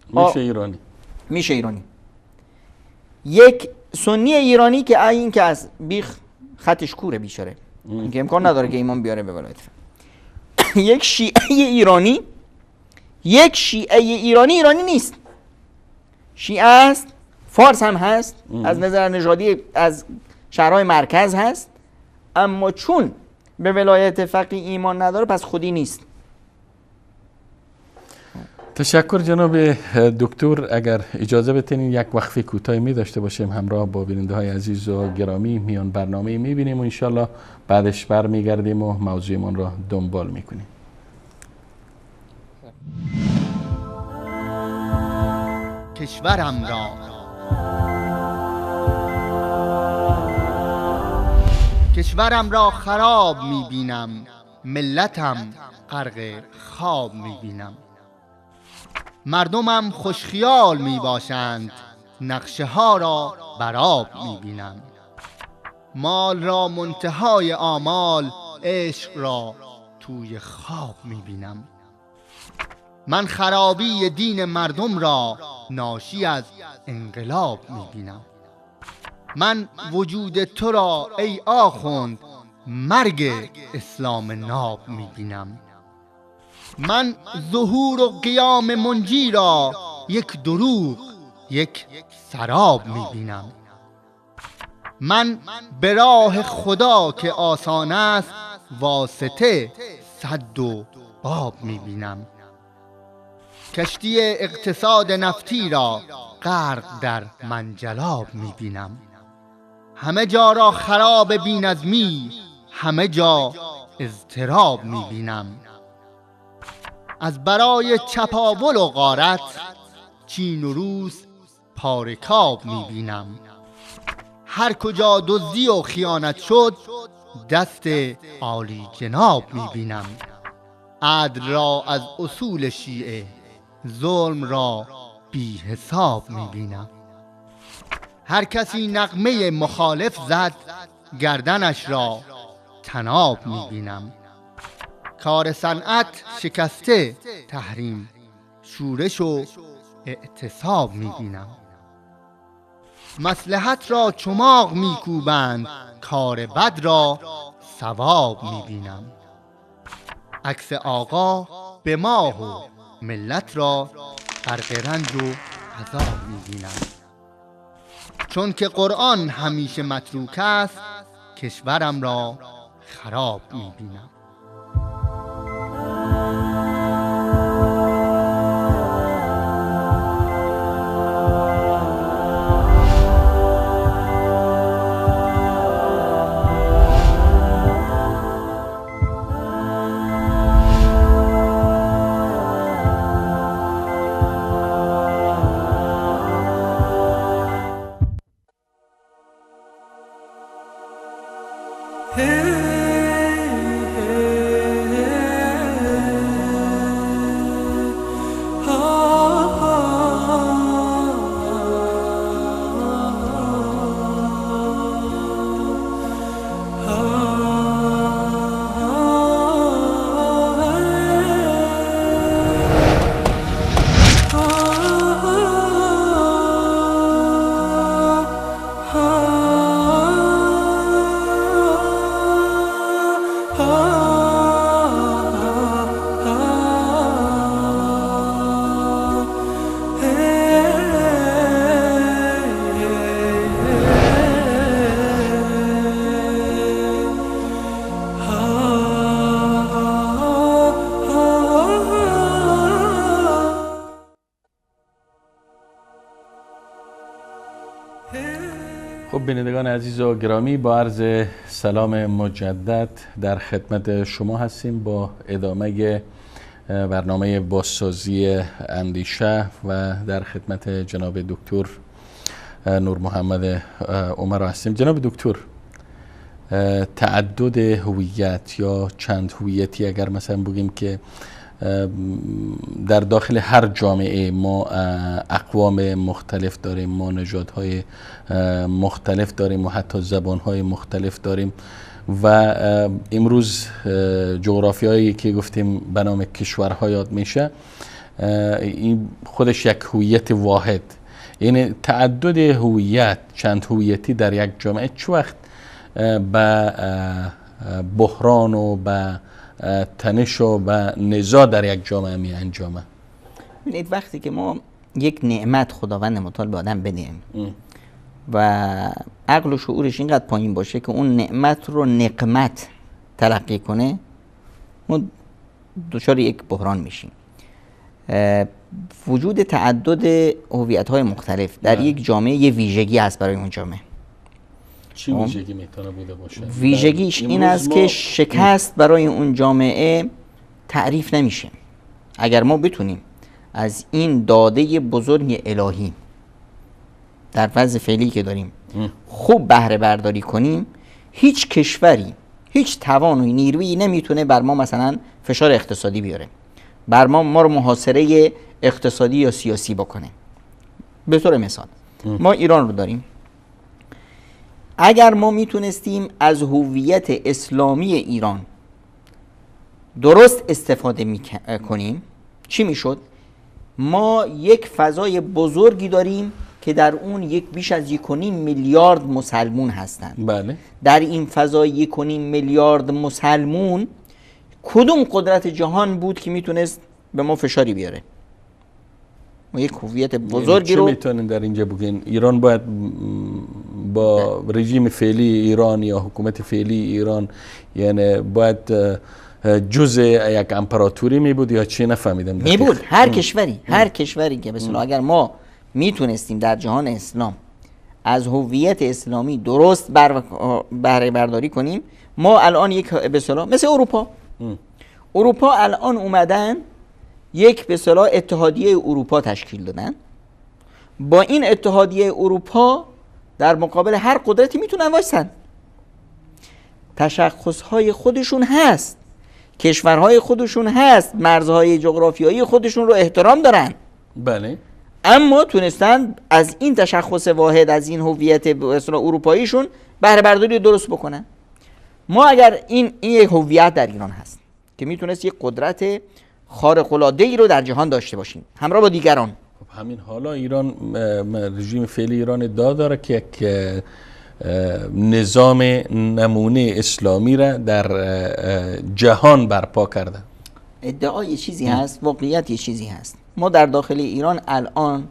میشه ایرانی. میشه ایرانی. یک سنی ایرانی که این که از بیخ خطش کوره بیچاره، این که امکان نداره که ایمان بیاره به ولایت فقیه. یک شیعه ایرانی، یک شیعه ایرانی ایرانی نیست، شیعه است، فارس هم هست، از نظر نژادی از شهرهای مرکز هست، اما چون به ولایت فقیه ایمان نداره پس خودی نیست. تشکر جناب دکتر. اگر اجازه بتینین یک وقفه کوتاهی می داشته باشیم همراه با بیننده های عزیز و گرامی. میان برنامه می بینیم و انشالله بعدش برمیگردیم و موضوعمون را دنبال میکنیم. کشورم را خراب میبینم، ملتم غرق خواب میبینم. مردمم خوشخیال میباشند، نقشه ها را برآب میبینم. مال را منتهای آمال، عشق را توی خواب میبینم. من خرابی دین مردم را ناشی از انقلاب میبینم. من وجود تو را ای آخوند، مرگ اسلام ناب میبینم. من ظهور و قیام منجی را یک دروغ، یک سراب میبینم. من به راه خدا که آسان است، واسطه سد و باب میبینم. کشتی اقتصاد نفتی را غرق در منجلاب میبینم. همه جا را خراب بی‌نظمی، همه جا اضطراب میبینم. از برای چپاول و غارت، چین و روس پارکاب میبینم. هر کجا دزدی و خیانت شد، دست عالی جناب میبینم. عدل را از اصول شیعه ظلم را بی حساب میبینم. هر کسی نغمه مخالف زد، گردنش را طناب میبینم. کار صنعت شکسته تحریم، شورش و اعتصاب میبینم. مصلحت را چماق میکوبند، کار بد را ثواب میبینم. عکس آقا به ماه و ملت را غرق رنج و عذاب میبینم. چون که قرآن همیشه متروک است، کشورم را خراب میبینم. خب بینندگان عزیز و گرامی، با عرض سلام مجدد در خدمت شما هستیم با ادامه برنامه بازسازی اندیشه و در خدمت جناب دکتر نور محمد عمرا هستیم. جناب دکتر، تعدد هویت یا چند هویتی، اگر مثلا بگیم که در داخل هر جامعه ما اقوام مختلف داریم، ما نژادهای مختلف داریم و حتی زبانهای مختلف داریم و امروز جغرافیایی که گفتیم به نام کشورها یاد میشه، این خودش یک هویت واحد. یعنی تعدد هویت، چند هویتی در یک جامعه چه وقت به بحران و به تنش و به نزاع در یک جامعه می انجامه؟ ببینید، وقتی که ما یک نعمت خداوند متعال به آدم بدیم و عقل و شعورش اینقدر پایین باشه که اون نعمت رو نقمت تلقی کنه، ما دچار یک بحران میشیم. وجود تعدد هویت‌های مختلف در یک جامعه یه ویژگی هست برای اون جامعه. چی ویژگی میتونه بوده باشه؟ ویژگیش این است که شکست برای اون جامعه تعریف نمیشه. اگر ما بتونیم از این داده بزرگ الهی در وضع فعلی که داریم خوب بهره برداری کنیم، هیچ کشوری، هیچ توان و نیرویی نمیتونه بر ما مثلا فشار اقتصادی بیاره، بر ما رو محاصره اقتصادی یا سیاسی بکنه. به طور مثال ما ایران رو داریم. اگر ما میتونستیم از هویت اسلامی ایران درست استفاده کنیم، چی میشد؟ ما یک فضای بزرگی داریم که در اون بیش از 1.5 میلیارد مسلمون هستند. بله. در این فضای 1.5 میلیارد مسلمون کدوم قدرت جهان بود که میتونست به ما فشاری بیاره؟ ما یک هویت بزرگی رو چه میتونن در اینجا بگین؟ ایران باید با رژیم فعلی ایران یا حکومت فعلی ایران یعنی باید جزء یک امپراتوری می بود یا چی؟ نفهمیدم. می بود. هر کشوری که مثلا اگر ما میتونستیم در جهان اسلام از هویت اسلامی درست بهره برداری کنیم، ما الان یک به اصطلاح مثل اروپا الان اومدن یک به اصطلاح اتحادیه اروپا تشکیل دادن. با این اتحادیه اروپا در مقابل هر قدرتی میتونن وایسن. تشخصهای خودشون هست، کشورهای خودشون هست، مرزهای جغرافیایی خودشون رو احترام دارن، بله. اما تونستن از این تشخص واحد، از این هویت به اصطلاح اروپاییشون بهره برداری درست بکنن. ما اگر این یک هویت در ایران هست که میتونست یک قدرت خارق العاده ای رو در جهان داشته باشیم همراه با دیگران. خب همین حالا ایران، رژیم فعلی ایران ادعا داره که یک نظام نمونه اسلامی را در جهان برپا کرده. ادعا یه چیزی هست، واقعیت یه چیزی هست. ما در داخل ایران الان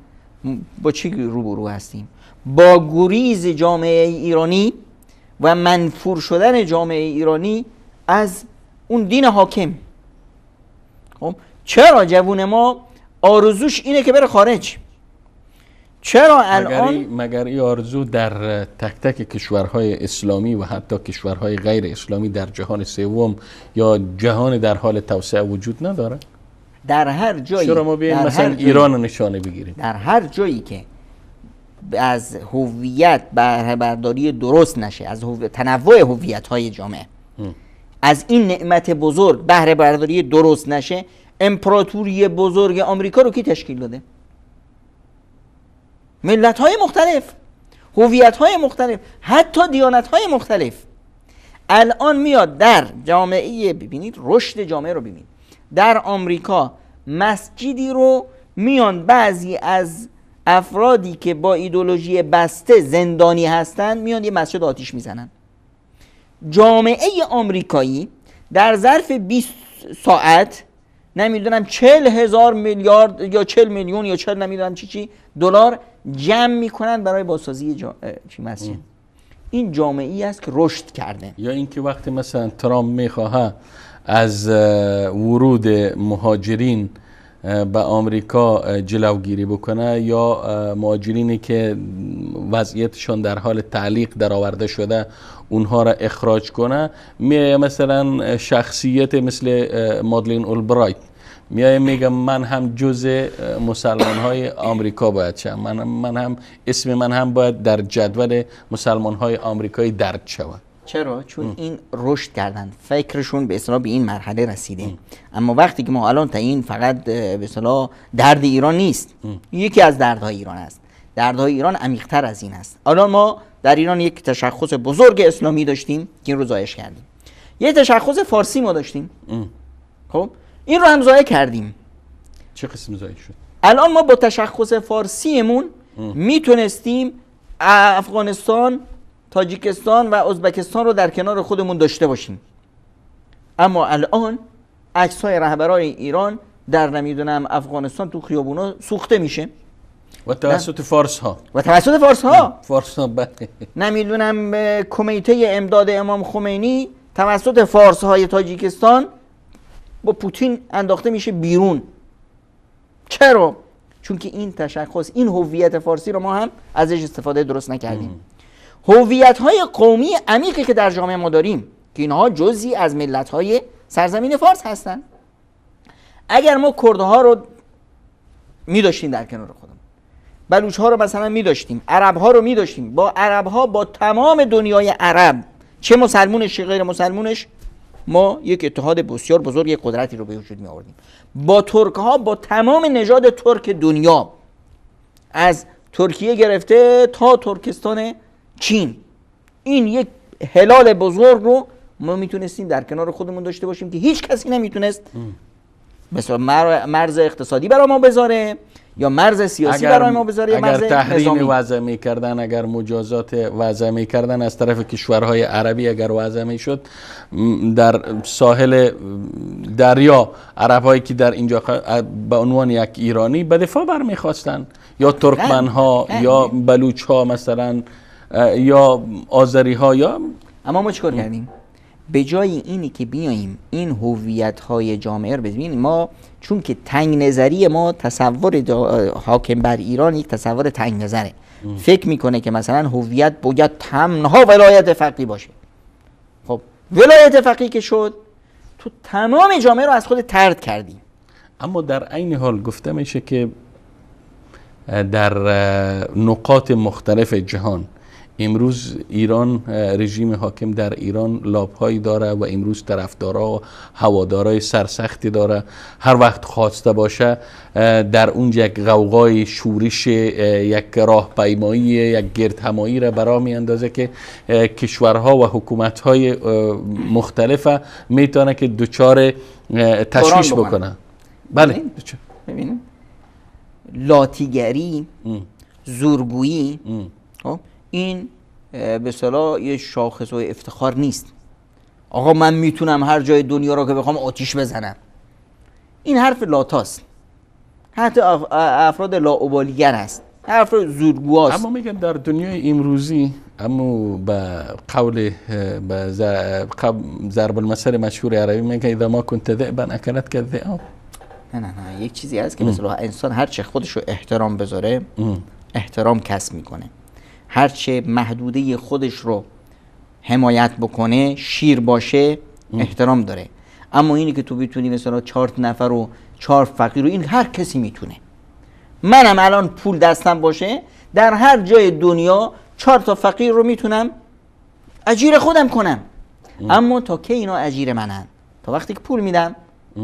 با چی روبرو هستیم؟ با گریز جامعه ایرانی و منفور شدن جامعه ایرانی از اون دین حاکم. خب چرا جوون ما آرزوش اینه که بره خارج؟ چرا الان مگر این آرزو در تک تک کشورهای اسلامی و حتی کشورهای غیر اسلامی در جهان سوم یا جهان در حال توسعه وجود نداره؟ در هر جایی، چرا ما بیاییم مثلا ایران رو نشانه بگیریم؟ در هر جایی که از هویت بهره برداری درست نشه، از تنوع هویت‌های جامعه، از این نعمت بزرگ بهره برداری درست نشه، امپراتوری بزرگ آمریکا رو کی تشکیل داده؟ ملت‌های مختلف، هویت‌های مختلف، حتی دیانت‌های مختلف. الان میاد در جامعه، ببینید رشد جامعه رو ببینید، در آمریکا مسجدی رو میان بعضی از افرادی که با ایدئولوژی بسته زندانی هستن میان یه مسجد آتیش میزنن. جامعه آمریکایی در ظرف 20 ساعت نمیدونم 40,000 میلیارد یا 40 میلیون یا 40 نمیدونم چی دلار جمع میکنن برای بازسازی مسجد. این جامعه ای است که رشد کرده. یا اینکه وقتی مثلا ترامپ میخواه از ورود مهاجرین به آمریکا جلوگیری بکنه یا مهاجرینی که وضعیتشان در حال تعلیق در آورده شده اونها را اخراج کنه، میایه مثلا شخصیت مثل مادلین اولبرایت میایه میگه من هم جزء مسلمان های آمریکا باید شم، من هم اسم من هم باید در جدول مسلمان های آمریکایی درج شود. چرا؟ چون این رشد کردن، فکرشون به اصطلاح به این مرحله رسیده. اما وقتی که ما الان تا این فقط به اصطلاح درد ایران نیست، یکی از دردهای ایران است. دردهای ایران عمیق‌تر از این است. الان ما در ایران یک تشخص بزرگ اسلامی داشتیم که این رو زایش کردیم. یک تشخص فارسی ما داشتیم. خب این رو هم زایه کردیم. چه قسم زایه شد؟ الان ما با تشخص فارسیمون میتونستیم افغانستان، تاجیکستان و ازبکستان رو در کنار خودمون داشته باشیم. اما الان عکس‌های رهبرای ایران در نمیدونم افغانستان تو خیابونا سوخته میشه و توسط فارس ها فارس ها بله. نمیدونم کمیته امداد امام خمینی توسط فارس های تاجیکستان با پوتین انداخته میشه بیرون. چرا؟ چون که این تشخص، این هویت فارسی رو ما هم ازش استفاده درست نکردیم. هویت‌های قومی عمیقی که در جامعه ما داریم که اینها جزئی از ملت‌های سرزمین فارس هستن. اگر ما کردها رو می‌داشتیم در کنار خودمون، بلوچ‌ها رو مثلا می‌داشتیم، عرب‌ها رو می‌داشتیم، با عرب‌ها، با تمام دنیای عرب، چه مسلمونش چه غیر مسلمونش، ما یک اتحاد بسیار بزرگ، یک قدرتی رو به وجود می‌آوردیم. با ترک‌ها، با تمام نژاد ترک دنیا، از ترکیه گرفته تا ترکستان چین، این یک هلال بزرگ رو ما میتونستیم در کنار خودمون داشته باشیم که هیچ کسی نمیتونست مثلا مرز اقتصادی برای ما بذاره یا مرز سیاسی برای ما بذاره. اگر تحریم وضع میکردن، اگر مجازات وضع میکردن از طرف کشورهای عربی، اگر وضع میشد در ساحل دریا، عربهایی که در اینجا به عنوان یک ایرانی به دفاع برمیخواستن، یا ترکمن ها یا بلوچ ها مثلا یا آذری ها یا. اما ما چیکار کردیم؟ به جای اینی که بیاییم این هویت های جامعه رو ببینیم، ما چون که تنگ نظری ما، تصور حاکم بر ایران یک تصور تنگ نظره، فکر میکنه که مثلا هویت باید تنها ولایت فقیه باشه. خب ولایت فقیه که شد، تو تمام جامعه رو از خود طرد کردی. اما در عین حال گفته میشه که در نقاط مختلف جهان امروز ایران، رژیم حاکم در ایران لابهایی داره و امروز طرفدارا و هوادارای سرسختی داره. هر وقت خواسته باشه در اونجا یک غوغای شورش، یک راهپیمایی، یک گردهمایی را برا می اندازه که کشورها و حکومتهای مختلف میتونه که دچار تشویش بکنه. بله ببینید لاتیگری، زورگویی، این به اصطلاح یه شاخص و افتخار نیست. آقا من میتونم هر جای دنیا رو که بخوام آتیش بزنم، این حرف لاتاست. حتی افراد لاابالیگر هست، حرف زورگوهاست. اما میگن در دنیای امروزی، اما به قول ضرب المثل مشهور عربی میگه اذا ما كنت ذئبا اكلتك الذئاب. نه یک چیزی هست که مثلا انسان هر چه خودش رو احترام بذاره احترام کسب میکنه، هر چه محدوده خودش رو حمایت بکنه، شیر باشه، احترام داره. اما اینی که تو بتونی مثلا 4 نفر و 4 فقیر رو، این هر کسی میتونه. منم الان پول دستم باشه در هر جای دنیا 4 تا فقیر رو میتونم اجیر خودم کنم. اما تا که اینا اجیر منن؟ تا وقتی که پول میدم،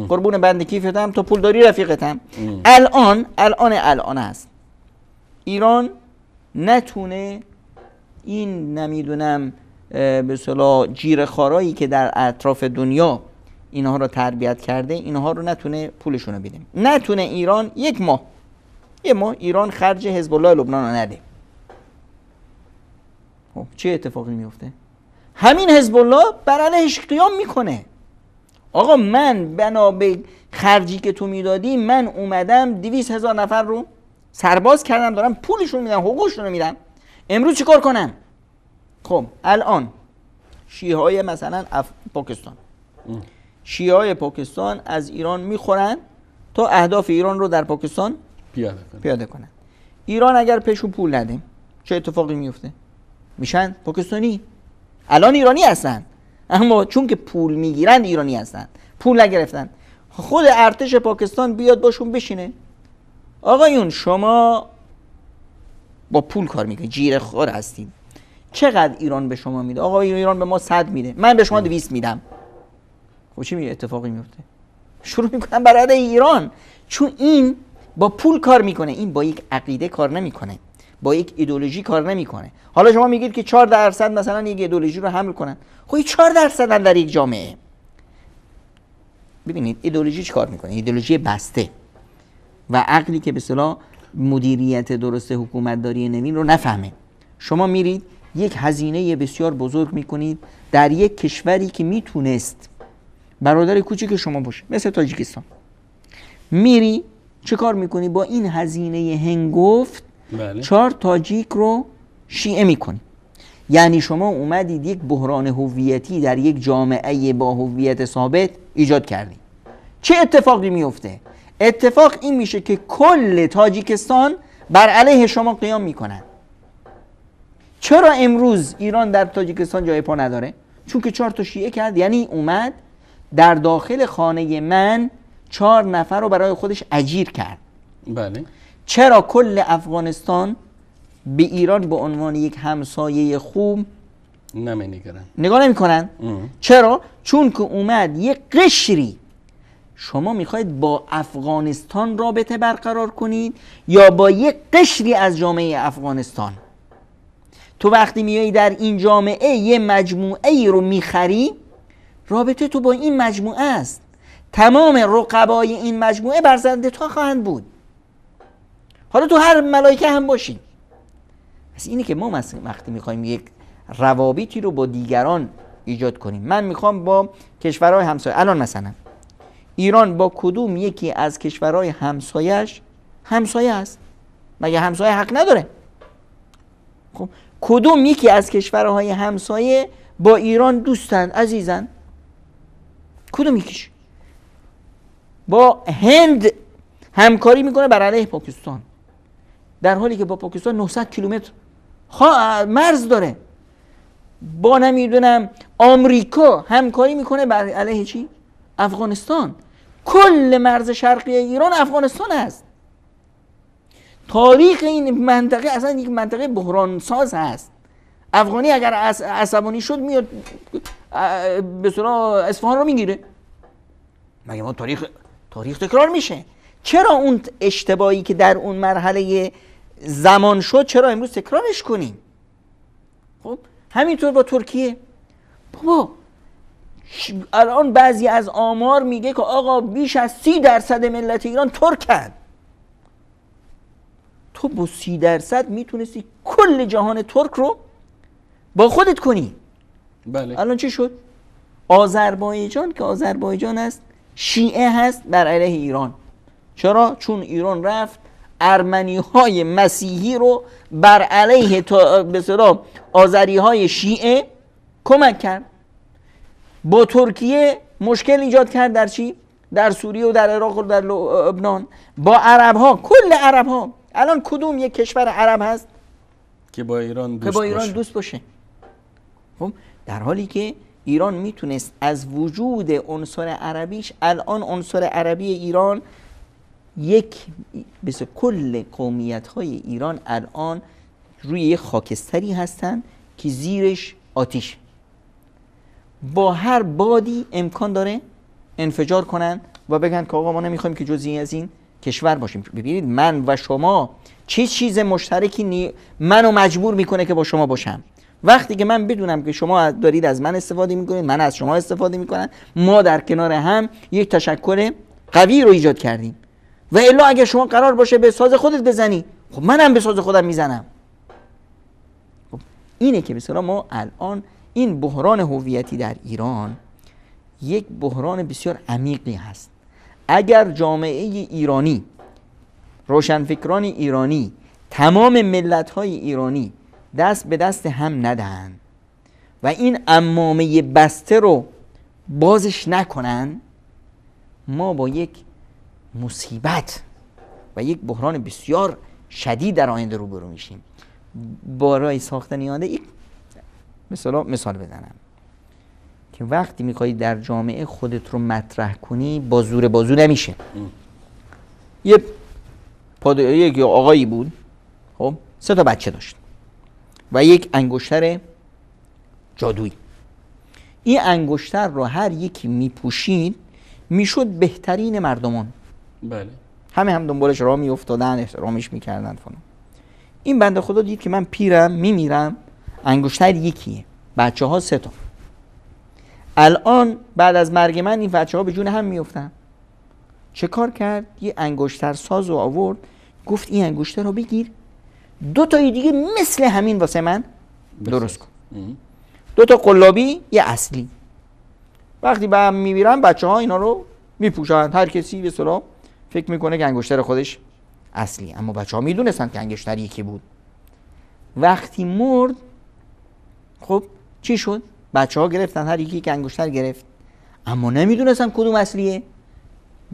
قربون بند کیفتم، تا پول داری رفیقتم. الان هست ایران نتونه این نمیدونم به اصطلاح جیره‌خوارایی که در اطراف دنیا اینها رو تربیت کرده، اینها رو نتونه پولشون رو بده. نتونه ایران یه ماه ایران خرج حزب الله لبنان رو نده. خب چه اتفاقی میفته؟ همین حزب الله بر علیهش قیام میکنه. آقا من بنا به خرجی که تو میدادی، من اومدم 200,000 نفر رو سرباز کردم، دارم پولشون میدم، حقوقشون رو میدم. امروز چیکار کنم؟ خب الان شیعه های مثلا پاکستان، شیعه های پاکستان از ایران میخورن تا اهداف ایران رو در پاکستان پیاده کنن. ایران اگر پیشون پول نده چه اتفاقی میفته؟ میشن پاکستانی. الان ایرانی هستن، اما چون که پول میگیرن ایرانی هستن، پول نگرفتن. خود ارتش پاکستان بیاد باشون بشینه، آقایون شما با پول کار میکنید، جیره خور هستید، چقدر ایران به شما میده؟ آقا ایران به ما 100 میده، من به شما 200 میدم. خب چی اتفاقی میفته؟ شروع میکنن بر علیه ایران، چون این با پول کار میکنه، این با یک عقیده کار نمیکنه، با یک ایدئولوژی کار نمیکنه. حالا شما میگید که 4% مثلا یک ایدئولوژی رو حمل کنن، خب 4% در یک جامعه. ببینید ایدئولوژی چی کار میکنه؟ ایدئولوژی بسته و عقلی که به اصطلاح مدیریت درست حکومتداری نوین رو نفهمه. شما میرید یک هزینه بسیار بزرگ میکنید در یک کشوری که میتونست برادر کوچیک شما باشه، مثل تاجیکستان. میری چه کار میکنی؟ با این هزینه هنگفت 4 تاجیک رو شیعه میکنی. یعنی شما اومدید یک بحران هویتی در یک جامعه با هویت ثابت ایجاد کردید. چه اتفاقی میفته؟ اتفاق این میشه که کل تاجیکستان بر علیه شما قیام میکنن. چرا امروز ایران در تاجیکستان جای پا نداره؟ چون که 4 تا شیعه کرد. یعنی اومد در داخل خانه من 4 نفر رو برای خودش اجیر کرد. بله. چرا کل افغانستان به ایران به عنوان یک همسایه خوب نگاه نمی‌کنن؟ چرا؟ چون که اومد یک قشری، شما میخواید با افغانستان رابطه برقرار کنید یا با یک قشری از جامعه افغانستان؟ تو وقتی میایی در این جامعه یه مجموعه ای رو میخری، رابطه تو با این مجموعه است. تمام رقبای این مجموعه برزنده تو خواهند بود، حالا تو هر ملائکه هم باشی. پس اینی که ما وقتی میخوایم یک روابطی رو با دیگران ایجاد کنیم، من میخوام با کشورهای همسایه، الان مثلا ایران با کدوم یکی از کشورهای همسایه‌اش همسایه است؟ مگه همسایه حق نداره؟ خب کدوم یکی از کشورهای همسایه با ایران دوستند، عزیزند؟ کدوم یکیش؟ با هند همکاری میکنه بر علیه پاکستان، در حالی که با پاکستان 900 کیلومتر مرز داره. با نمیدونم آمریکا همکاری میکنه بر علیه چی؟ افغانستان. کل مرز شرقی ایران افغانستان است. تاریخ این منطقه اصلا یک منطقه بحران ساز هست. افغانی اگر عصبانی شد میاد به اصطلاح اصفهان رو میگیره. مگه ما تاریخ تکرار میشه؟ چرا اون اشتباهی که در اون مرحله زمان شد چرا امروز تکرارش کنیم؟ خب همینطور با ترکیه. بابا الان بعضی از آمار میگه که آقا بیش از 30% ملت ایران ترکن. تو با 30% میتونستی کل جهان ترک رو با خودت کنی. بله. الان چی شد؟ آذربایجان که آذربایجان است شیعه هست بر علیه ایران. چرا؟ چون ایران رفت ارمنی های مسیحی رو بر علیه به اصطلاح آذری های شیعه کمک کرد. با ترکیه مشکل ایجاد کرد در چی؟ در سوریه و در عراق و در لبنان. با عرب ها، کل عرب ها. الان کدوم یک کشور عرب هست که با ایران دوست باشه؟ خب در حالی که ایران میتونست از وجود عنصر عربیش، الان عنصر عربی ایران کل قومیت های ایران الان روی یک خاکستری هستن که زیرش آتیش، با هر بادی امکان داره انفجار کنن و بگن که آقا ما نمیخوایم که جزئی از این کشور باشیم. ببینید من و شما چه چیز مشترکی منو مجبور میکنه که با شما باشم؟ وقتی که من بدونم که شما دارید از من استفاده میکنید، من از شما استفاده میکنم، ما در کنار هم یک تشکل قوی رو ایجاد کردیم. و الا اگه شما قرار باشه به ساز خودت بزنی، خب منم به ساز خودم میزنم. خب اینه که مثلا ما الان این بحران هویتی در ایران یک بحران بسیار عمیقی هست. اگر جامعه ایرانی، روشنفکران ایرانی، تمام ملت‌های ایرانی دست به دست هم ندهن و این عمامه بسته رو بازش نکنن، ما با یک مصیبت و یک بحران بسیار شدید در آینده روبرو میشیم. برای ساختن آینده مثال بزنم که وقتی میخوایی در جامعه خودت رو مطرح کنی با زور بازو نمیشه. یک آقایی بود، خب 3 تا بچه داشت و یک انگشتر جادویی. این انگشتر رو هر یکی میپوشید میشد بهترین مردمان. بله. هم دنبالش راه میافتادن، احترامش میکردن فلان. این بنده خدا دید که من پیرم میمیرم، انگشتر یکیه، بچه ها 3 تا. الان بعد از مرگ من این بچه ها به جون هم میافتن. چه کار کرد؟ یه انگشتر ساز رو آورد، گفت این انگشتر رو بگیر 2 تای دیگه مثل همین واسه من درست کن. 2 تا قلابی، یه اصلی. وقتی به هم میبیرن بچه ها اینا رو میپوشن، هر کسی به اصطلاح فکر میکنه که انگشتر خودش اصلی، اما بچه ها میدونستن که انگشتر یکی بود. وقتی مرد خب چی شد؟ بچه ها گرفتن، هر یکی که انگشتر گرفت، اما نمیدونستن کدوم اصلیه.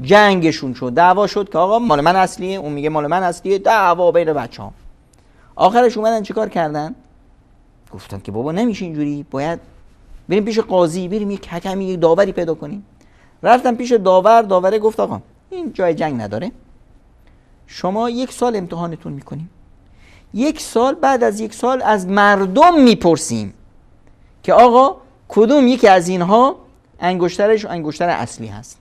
جنگشون شد، دعوا شد که آقا مال من اصلیه، اون میگه مال من اصلیه، دعوا بین بچه ها. آخرش اومدن چیکار کردن؟ گفتن که بابا نمیشه اینجوری، باید بریم پیش قاضی، بریم یک حکمی، یک داوری پیدا کنیم. رفتن پیش داوره گفت آقا این جای جنگ نداره، شما 1 سال امتحانتون میکنیم، 1 سال، بعد از 1 سال از مردم میپرسیم که آقا کدوم یکی از اینها انگشترش انگشتر اصلی هست.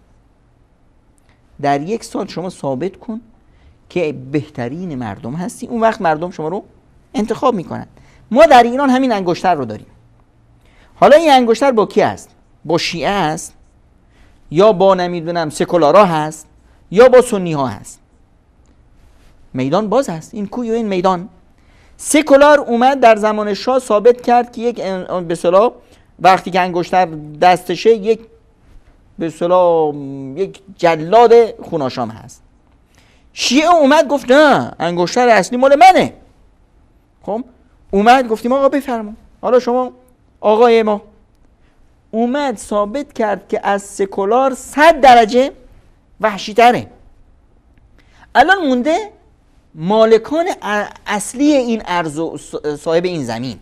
در 1 سال شما ثابت کن که بهترین مردم هستی، اون وقت مردم شما رو انتخاب میکنن. ما در ایران همین انگشتر رو داریم. حالا این انگشتر با کی هست؟ با شیعه هست، یا با نمیدونم سکولارا هست، یا با سنی ها هست. میدان باز هست، این کوی و این میدان. سکولار اومد در زمان شاه ثابت کرد که یک به اصطلاح وقتی که انگشتر دستشه یک به اصطلاح یک جلاد خوناشام هست. شیعه اومد گفت نه انگشتر اصلی مال منه. خب اومد گفتیم آقا بفرما، حالا شما آقای ما، اومد ثابت کرد که از سکولار 100 درجه وحشی تره. الان مونده مالکان اصلی این ارض و صاحب این زمین.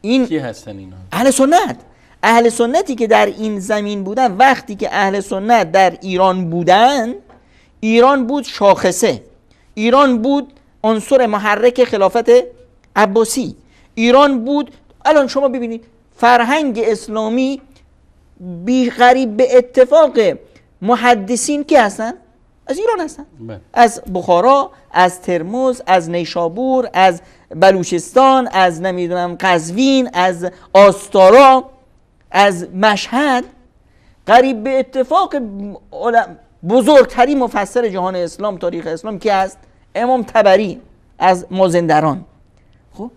این کی هستن اینا؟ اهل سنت. اهل سنتی که در این زمین بودن. وقتی که اهل سنت در ایران بودن، ایران بود شاخصه، ایران بود عنصر محرک خلافت عباسی، ایران بود الان شما ببینید فرهنگ اسلامی بی غریب به اتفاق محدثین که هستن از ایران هستن، از بخارا، از ترمز، از نیشابور، از بلوچستان، از نمیدونم قزوین، از آستارا، از مشهد. غریب به اتفاق بزرگترین مفسر جهان اسلام، تاریخ اسلام کی است؟ امام طبری از مازندران. خب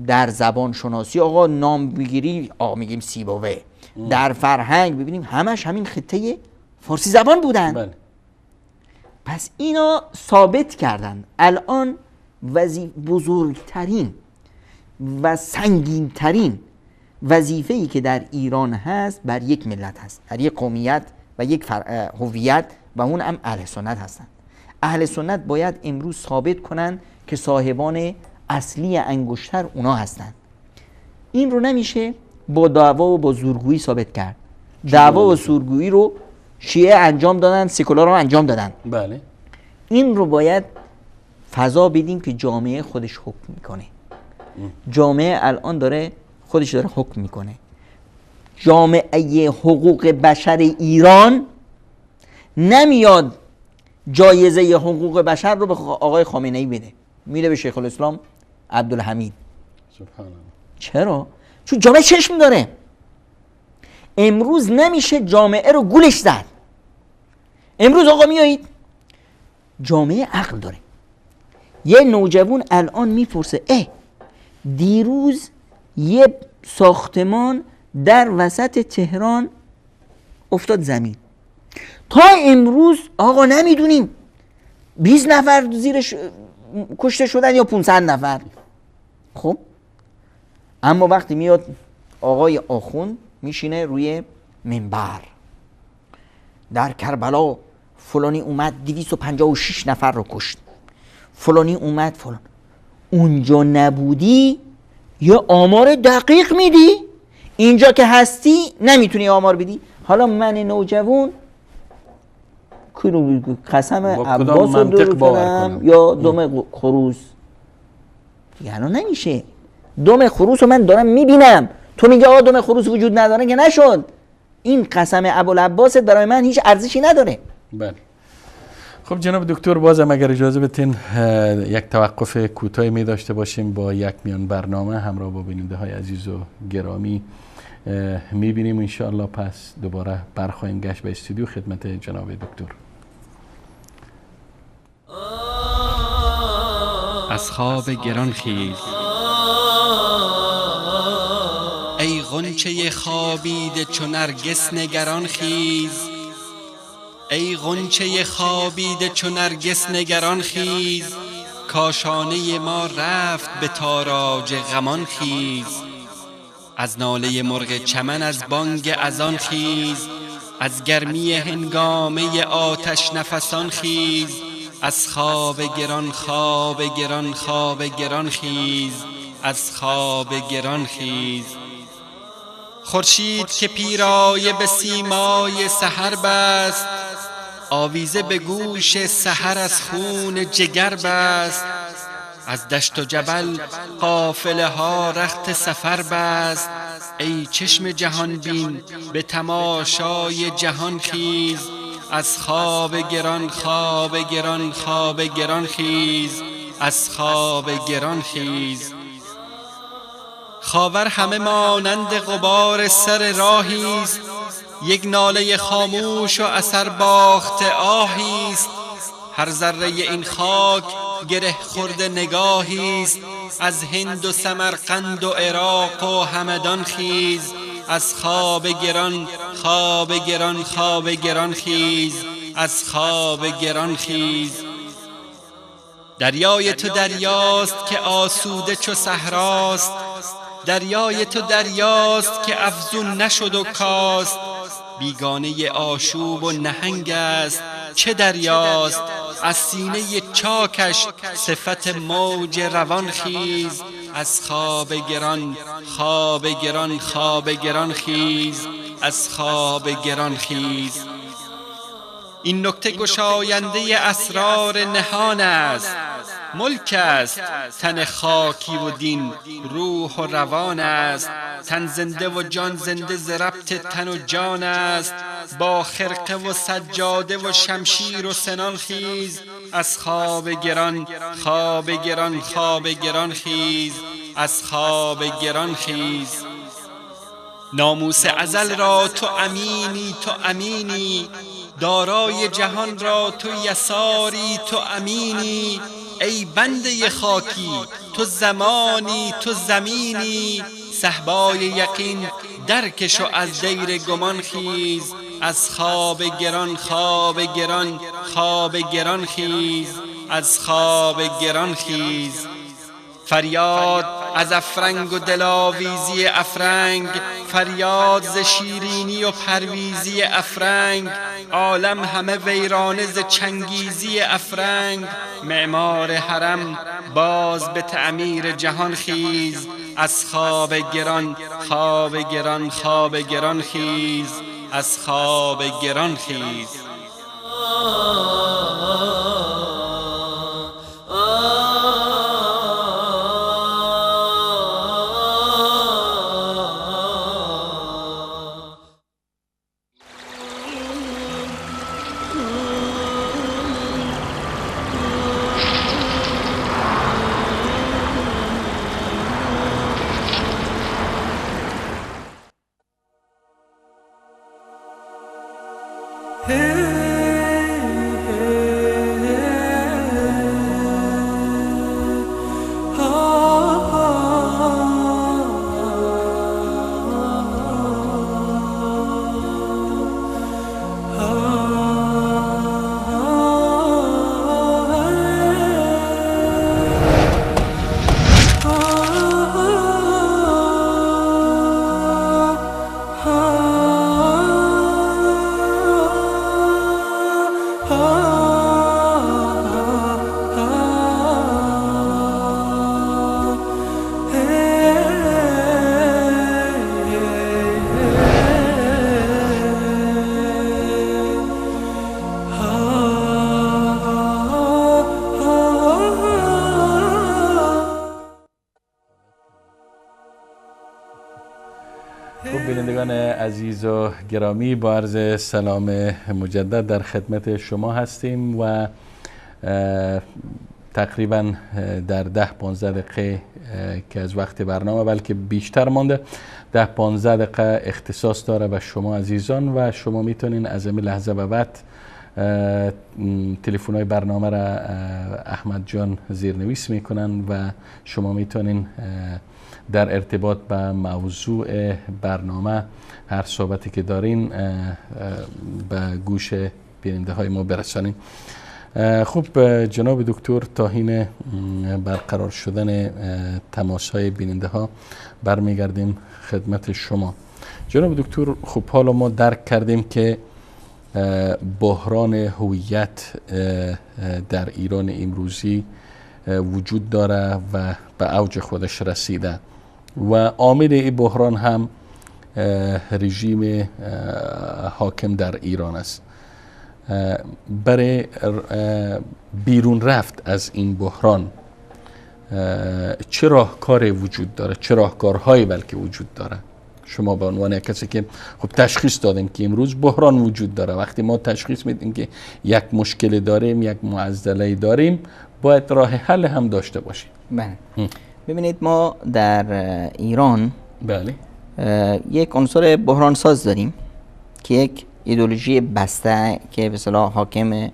در زبان شناسی آقا نام بگیری آقا میگیم سیبویه. در فرهنگ ببینیم همش همین خطه فارسی زبان بودن. بله. پس اینا ثابت کردن الان بزرگترین و سنگینترین وظیفه‌ای که در ایران هست بر یک ملت هست، بر یک قومیت و یک هویت، و اون هم اهل سنت هستن. اهل سنت باید امروز ثابت کنن که صاحبان اصلی انگشتر اونا هستن. این رو نمیشه با دعوا و با زورگویی ثابت کرد. دعوا و زورگویی رو شیعه انجام دادن، سکولار رو انجام دادن. بله. این رو باید فضا بدیم که جامعه خودش حکم میکنه. جامعه الان داره خودش داره حکم میکنه. جامعه حقوق بشر ایران نمیاد جایزه حقوق بشر رو به آقای خامنه‌ای بده، میده به شیخ الاسلام عبدالحمید. سبحان الله. چرا؟ چون جامعه چشم داره. امروز نمیشه جامعه رو گولش زد. امروز آقا میایید جامعه عقل داره. یه نوجوان الان میپرسه دیروز یه ساختمان در وسط تهران افتاد زمین، تا امروز آقا نمیدونیم 20 نفر زیرش کشته شدن یا 500 نفر. خب اما وقتی میاد آقای آخوند میشینه روی منبر، در کربلا فلانی اومد 256 نفر رو کشت، فلانی اومد فلان، اونجا نبودی یا آمار دقیق میدی، اینجا که هستی نمیتونی آمار بدی. حالا من نوجوان قسم عباس رو دور کنم یا دم خروس؟ یعنی نمیشه. دم خروس رو من دارم میبینم، تو میگه آقا دم خروس وجود نداره، که نشد. این قسم ابوالعباس برای من هیچ ارزشی نداره. بله. خب جناب دکتر، بازم اگر اجازه بدین یک توقف کوتاهی می داشته باشیم با یک میان برنامه همراه با بیننده های عزیز و گرامی می بینیم ان شاء الله. پس دوباره برخواهیم گشت به استودیو خدمت جناب دکتر. از خواب گران خیز ای غنچه خوابیده چو نرگس نگران خیز، ای غنچه خوابیده چو نرگس نگران خیز، کاشانه ما رفت به تاراج غمان خیز، از ناله مرغ چمن از بانگ اذان خیز، از گرمی هنگامه آتش نفسان خیز، از خواب گران خواب گران خواب گران خیز، از خواب گران خیز. خورشید که پیرایه به سیمای سحر بست، آویزه به گوش سحر از خون جگر بست، از دشت و جبل قافله ها رخت سفر بست، ای چشم جهان بین به تماشای جهان خیز، از خواب گران خواب گران خواب گران خیز، از خواب گران خیز. خاور همه مانند غبار سر راهی است، یک ناله خاموش و اثر باخت آهی است، هر ذره این خاک گره خورده نگاهی است، از هند و سمرقند و عراق و همدان خیز، از خواب گران خواب گران خواب گران خیز، از خواب گران خیز. دریای تو دریاست که آسوده چو صحراست، دریای تو دریاست که افزون نشد و کاست، بیگانه آشوب و نهنگ است چه دریاست، از سینه چاکش صفت موج روان خیز، از خواب گران خواب گران خواب گران خیز، از خواب گران خیز. این نکته گشاینده اسرار نهان است، ملک است. تن خاکی و دین روح و روان است. تن زنده و جان زنده ز ربط تن و جان است. با خرقه و سجاده و شمشیر و سنان خیز. از خواب گران خواب گران خواب گران خیز. از خواب گران خیز. ناموس ازل را تو امینی تو امینی. دارای جهان را تو یساری تو امینی. ای بنده خاکی تو زمانی تو زمینی. صهبای یقین درکش و از دیر گمان خیز. از خواب گران خواب گران خواب گران خیز. از خواب گران خیز. فریاد از افرنگ و دلاویزی افرنگ. فریاد ز شیرینی و پرویزی افرنگ. عالم همه ویرانه ز چنگیزی افرنگ. معمار حرم باز به تعمیر جهان خیز. از خواب گران خواب گران خواب گران خیز. از خواب گران خیز. خب بینندگان عزیز و گرامی، با عرض سلام مجدد در خدمت شما هستیم و تقریبا در 10-15 دقیقه که از وقت برنامه بلکه بیشتر مانده، 10-15 دقیقه اختصاص داره به شما عزیزان و شما میتونین از این لحظه به بعد تلفن های برنامه را احمد جان زیرنویس میکنن و شما میتونین در ارتباط به موضوع برنامه هر صحبتی که دارین به گوش بیننده های ما برسانین. خوب جناب دکتر، تا حین برقرار شدن تماس های بیننده ها برمیگردیم خدمت شما. جناب دکتر، خب حالا ما درک کردیم که بحران هویت در ایران امروزی وجود داره و به اوج خودش رسیده و عامل این بحران هم رژیم حاکم در ایران است. برای بیرون رفت از این بحران چه راهکاری وجود داره، چه راهکارهایی بلکه وجود داره؟ شما به عنوان کسی که خب تشخیص دادیم که امروز بحران وجود داره، وقتی ما تشخیص میدیم که یک مشکل داریم، یک معضله داریم، باید راه حل هم داشته باشیم. بله. ببینید ما در ایران بله یک عنصر بحران ساز داریم که یک ایدئولوژی بسته که به اصطلاح حاکم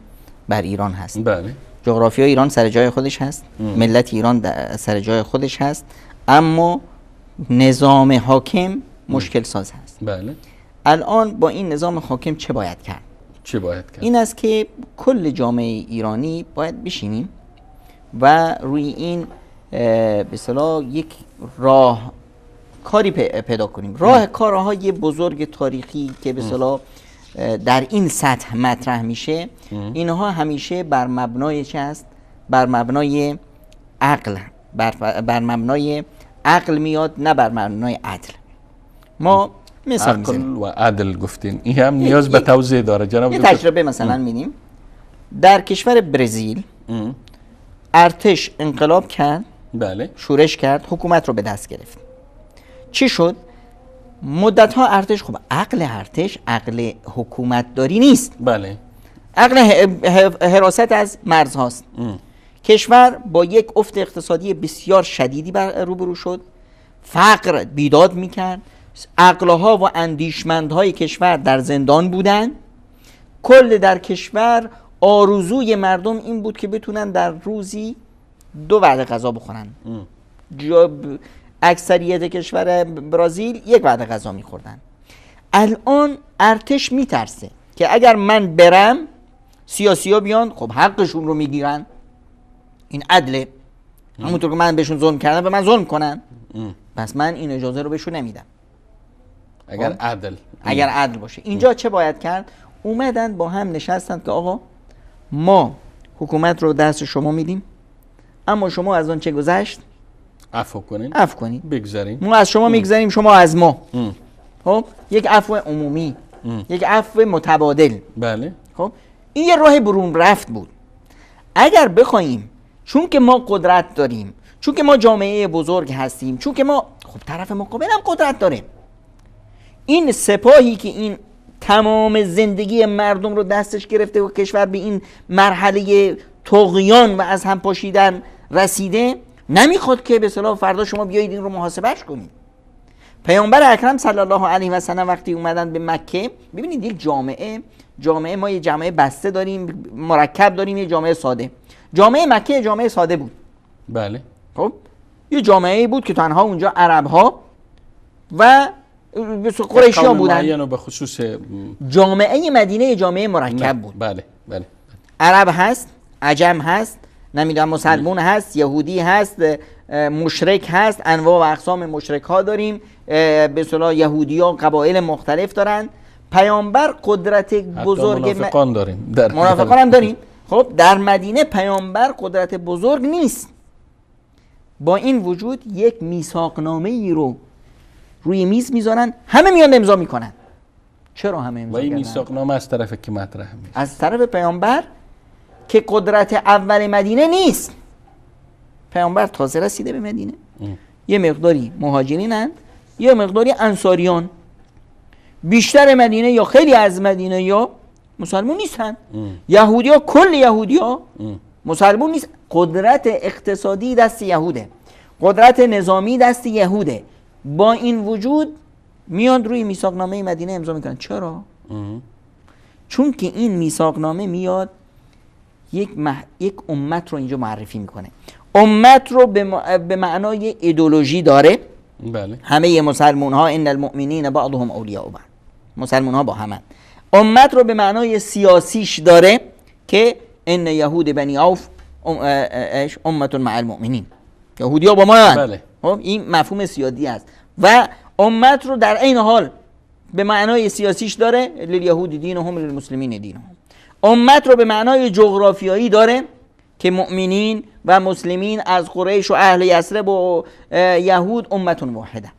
بر ایران هست. بله. جغرافی ایران سر جای خودش هست، ملت ایران سر جای خودش هست، اما نظام حاکم مشکل ساز هست. بله. الان با این نظام حاکم چه باید کرد؟ چه باید کرد؟ این است که کل جامعه ایرانی باید بشینیم و روی این به اصطلاح یک راه کاری پیدا کنیم. راه کارهای بزرگ تاریخی که به اصطلاح در این سطح مطرح میشه، اینها همیشه بر مبنای چه است؟ بر مبنای عقل، بر مبنای عقل میاد، نه بر مبنای عدل. ما مثال عقل و عدل گفتین، این هم نیاز به توضیح داره جناب یه دکتر. تجربه مثلا می‌بینیم در کشور برزیل ارتش انقلاب کرد، بله شورش کرد، حکومت رو به دست گرفت. چی شد؟ مدت ها ارتش، خب عقل ارتش عقل حکومت داری نیست، بله عقل حراست از مرزهاست. کشور با یک افت اقتصادی بسیار شدیدی روبرو شد، فقر بیداد میکرد، عقلها و اندیشمندهای کشور در زندان بودن. کل در کشور آرزوی مردم این بود که بتونن در روزی 2 وعده غذا بخورن. اکثریت کشور برزیل 1 وعده غذا میخوردن. الان ارتش میترسه که اگر من برم سیاسی‌ها بیان خب حقشون رو میگیرن، این عدله، همونطور که من بهشون ظلم کردم به من ظلم کنن، پس من این اجازه رو بهشون نمیدم. اگر عدل باشه. اینجا چه باید کرد؟ اومدن با هم نشستند که آقا ما حکومت رو دست شما میدیم، اما شما از آن چه گذشت عفو کنین بگذارین، ما از شما میگذاریم، شما از ما. خب یک عفو عمومی، یک عفو متبادل. بله خب این یه راه برون رفت بود. اگر بخوایم چون که ما قدرت داریم، چون که ما جامعه بزرگ هستیم، چون که ما خب طرف مقابل هم قدرت داره، این سپاهی که این تمام زندگی مردم رو دستش گرفته و کشور به این مرحله طغیان و از هم پاشیدن رسیده، نمیخواد که به اصطلاح فردا شما بیایید این رو محاسبهش کنید. پیامبر اکرم صلی الله علیه و سلم وقتی اومدن به مکه، ببینید یک جامعه ما یه جامعه بسته داریم، مرکب داریم، یه جامعه ساده. جامعه مکه جامعه ساده بود. بله خب یه جامعه بود که تنها اونجا عرب‌ها و قریشی‌ها بودن. به خصوص جامعه مدینه جامعه مرکب بود. بله عرب هست، عجم هست، نمیدونم مسلمون هست، یهودی هست، مشرک هست، انواع و اقسام مشرک ها داریم، به اصطلاح یهودی ها قبایل مختلف دارن. پیامبر قدرت بزرگ منافقان داریم، منافقان هم داریم. خب در مدینه پیامبر قدرت بزرگ نیست. با این وجود یک میثاقنامه ای رو روی میز میذارن، همه میان امضا میکنن. چرا همه امضا کردن؟ و این میثاقنامه از طرف کی مطرح میشه؟ از طرف پیامبر که قدرت اول مدینه نیست. پیامبر تازه رسیده به مدینه. یه مقداری مهاجرینند، یه مقداری انصاریان. بیشتر مدینه یا خیلی از مدینه یا مسلمون نیستن. یهودی ها، کل یهودی ها مسلمون نیست. قدرت اقتصادی دست یهوده، قدرت نظامی دست یهوده. با این وجود میان روی میثاقنامه مدینه امضا میکنن. چرا؟ چون که این میثاقنامه میاد یک امت رو اینجا معرفی میکنه. امت رو به معنای ایدئولوژی داره. بله. همه مسلمون ها ان المؤمنین بعضهم اولیاء بعض، مسلمون ها با همن. امت رو به معنای سیاسیش داره که ان یهود بنی عوف امت مع المؤمنین، یهودی ها با ما هستند. بله. خب این مفهوم سیادی است. و امت رو در عین حال به معنای سیاسیش داره لیلیهود دینهم للمسلمین دینهم. امت رو به معنای جغرافیایی داره که مؤمنین و مسلمین از قریش و اهل یثرب و یهود امتون واحده.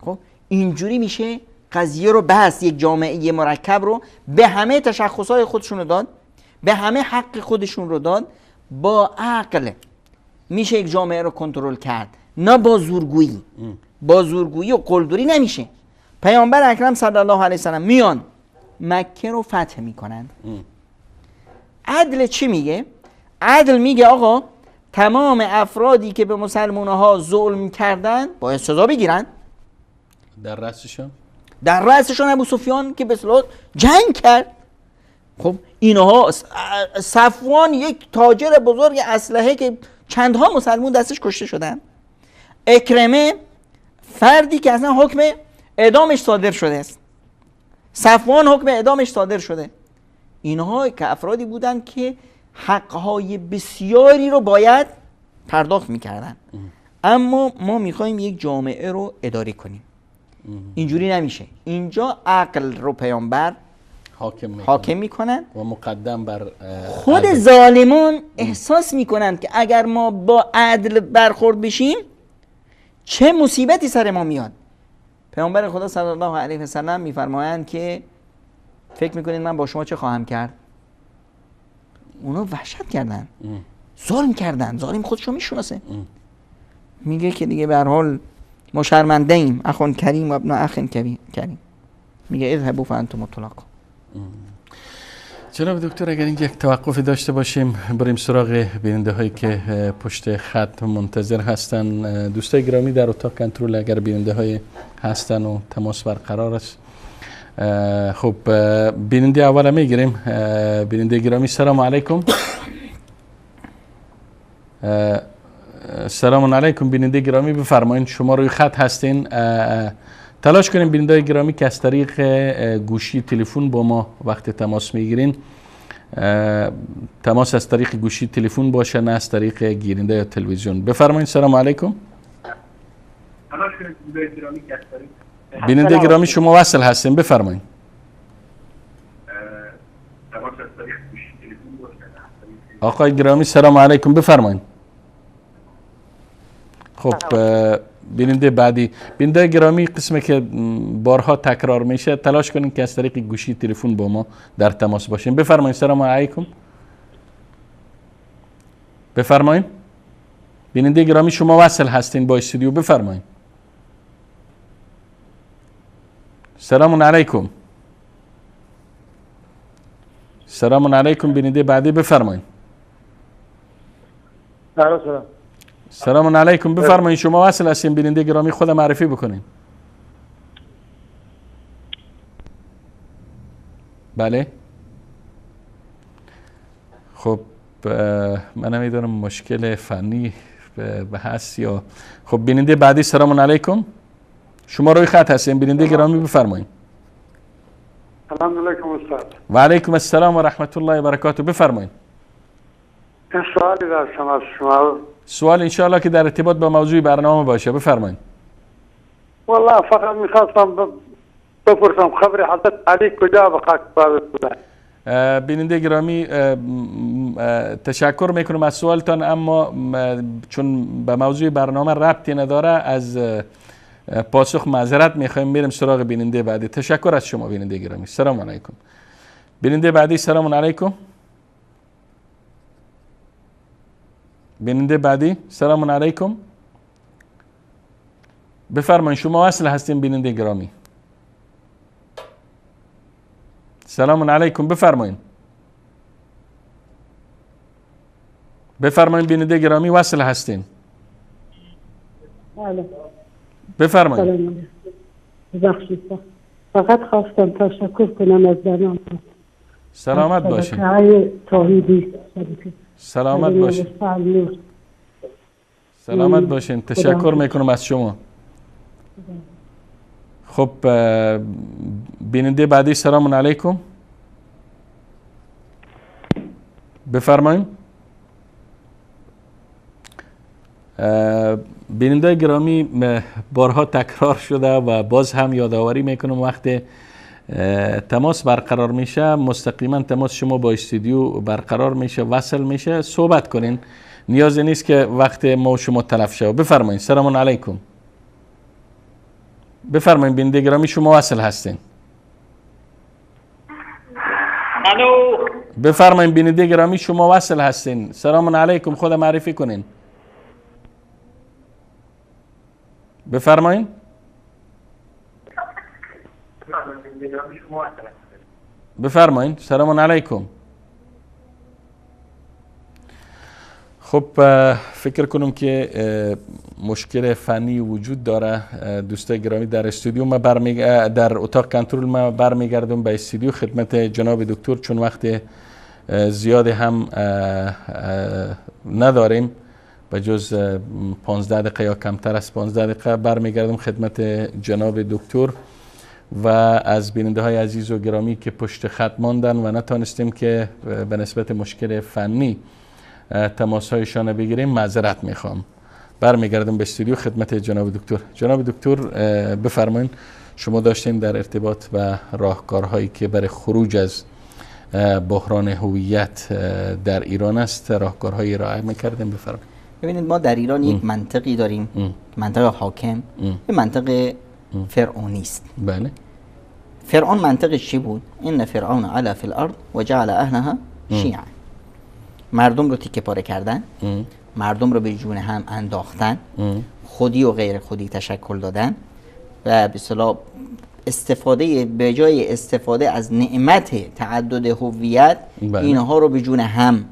خب اینجوری میشه قضیه رو بس یک جامعه مرکب رو به همه تشخصهای خودشون رو داد، به همه حق خودشون رو داد. با عقل میشه یک جامعه رو کنترل کرد، نه با زورگویی. با زورگویی و قلدری نمیشه. پیامبر اکرم صلی الله علیه وسلم میان مکه رو فتح میکنند. عدل چی میگه؟ عدل میگه آقا تمام افرادی که به مسلمان‌ها ظلم کردن باید سزا بگیرن. در رأسشون ابو سفیان که به اصطلاح جنگ کرد. خب اینها صفوان یک تاجر بزرگ اسلحه که چندها مسلمون دستش کشته شدن. اکرمه فردی که اصلا حکم اعدامش صادر شده است. صفوان حکم اعدامش صادر شده. اینها که افرادی بودن که حقهای بسیاری رو باید پرداخت میکردن. اما ما میخوایم یک جامعه رو اداره کنیم. اینجوری نمیشه. اینجا عقل رو پیامبر حاکم میکنن و مقدم بر خود عدل. ظالمان احساس میکنن که اگر ما با عدل برخورد بشیم چه مصیبتی سر ما میاد. پیامبر خدا صلی الله علیه و سلم میفرمایند که فکر میکنید من با شما چه خواهم کرد؟ اونا وحشت کردن. ظلم کردن، ظالم خودشو میشناسه. میگه که دیگه به هر حال ما شرمنده ایم، اخون کریم و ابن اخ کریم. میگه اذهبوا فانتم الطلقاء. جناب دکتر اگر اینجا یک توقفی داشته باشیم بریم سراغ بیننده هایی که پشت خط منتظر هستن. دوستای گرامی در اتاق کنترل اگر بیننده های هستن و تماس برقرار است. خب بیننده اول میگیریم. بیننده گرامی سلام علیکم. سلام علیکم بیننده گرامی، بفرمایید شما روی خط هستین. تلاش کنیم بیننده گرامی که از طریق گوشی تلفن با ما وقت تماس میگیرین تماس از طریق گوشی تلفن باشه، نه از طریق گیرنده یا تلویزیون. بفرمایید سلام علیکم. تلاش کنیم بیننده گرامی که از طریق بیننده گرامی شما وصل هستین، بفرمایید. تماس از طریق گوشی تلفن باشه. آقای گرامی سلام علیکم، بفرمایید. خب بیننده بعدی. بیننده گرامی قسمی که بارها تکرار میشه تلاش کنین که از طریق گوشی تلفن با ما در تماس باشین. بفرمایید سلام علیکم. بفرمایید. بیننده گرامی شما وصل هستین با استودیو، بفرمایید. سلام علیکم. سلام علیکم بیننده بعدی، بفرمایید. سلام. سلام علیکم، بفرمایید شما وصل هستین بیننده گرامی، خود معرفی بکنین. بله. خب من نمیدونم مشکل فنی به هست یا خب بیننده بعدی سلام علیکم. شما روی خط هستین بیننده گرامی، بفرمایید. سلام علیکم استاد. و علیکم السلام و رحمت الله و برکاته، بفرمایید. سوالی داشتم از شما. سوال انشاءالله که در ارتباط با موضوع برنامه باشه، بفرمایید. والله فقط میخواستم بپرسم خبر حضرت علی کجا به خاک سپرده؟ بیننده گرامی تشکر میکنم از سوالتان، اما چون به موضوع برنامه ربطی نداره از پاسخ معذرت میخوایم، میریم سراغ بیننده بعدی. تشکر از شما بیننده گرامی. سلام علیکم. بیننده بعدی سلام علیکم. بیننده بعدی سلام علیکم. بفرمایید شما وصل هستین بیننده گرامی. سلام علیکم، بفرمایید. بفرمایید بیننده گرامی وصل هستین. بفرمایید. ببخشید فقط خواستم تشکر کنم از برنامه. سلامت باشین. سلامت باشین. سلامت باشین. تشکر میکنم از شما. خب بیننده بعدی سلام علیکم. بفرمایید. بیننده گرامی بارها تکرار شده و باز هم یادآوری میکنم وقتی تماس برقرار میشه مستقیما تماس شما با استودیو برقرار میشه، وصل میشه، صحبت کنین، نیازی نیست که وقت ما شما تلف شه. بفرمایید سلام علیکم. بفرمایید بیننده گرامی شما وصل هستین. الو. بفرمایید بیننده گرامی شما وصل هستین. سلام علیکم، خود معرفی کنین. بفرمایید. بفرمایید سلام علیکم. خب فکر کنم که مشکل فنی وجود داره. دوستای گرامی در استودیو ما در اتاق کنترل ما برمیگردم به استودیو خدمت جناب دکتر، چون وقت زیاد هم نداریم به جز 15 دقیقه یا کمتر از 15 دقیقه. برمیگردم خدمت جناب دکتر و از بیننده های عزیز و گرامی که پشت خط ماندن و نتانستیم که به نسبت مشکل فنی تماس هایشان بگیریم معذرت میخوام. برمیگردم به استودیو خدمت جناب دکتر. جناب دکتر بفرمایید شما داشتین در ارتباط با راهکارهایی که برای خروج از بحران هویت در ایران است راهکارهایی ارائه میکردیم. بفرمایید. ببینید ما در ایران یک منطقی داریم، منطقه حاکم، این منطقه فرعونی است. بله. فرعون منطقش چی بود؟ ان فرعون علا فی الارض و جعل اهلها شیعا. مردم رو تیکه پاره کردن، مردم رو به جون هم انداختن، خودی و غیر خودی تشکل دادن و به اصطلاح استفاده به جای استفاده از نعمت تعدد هویت اینها رو به جون هم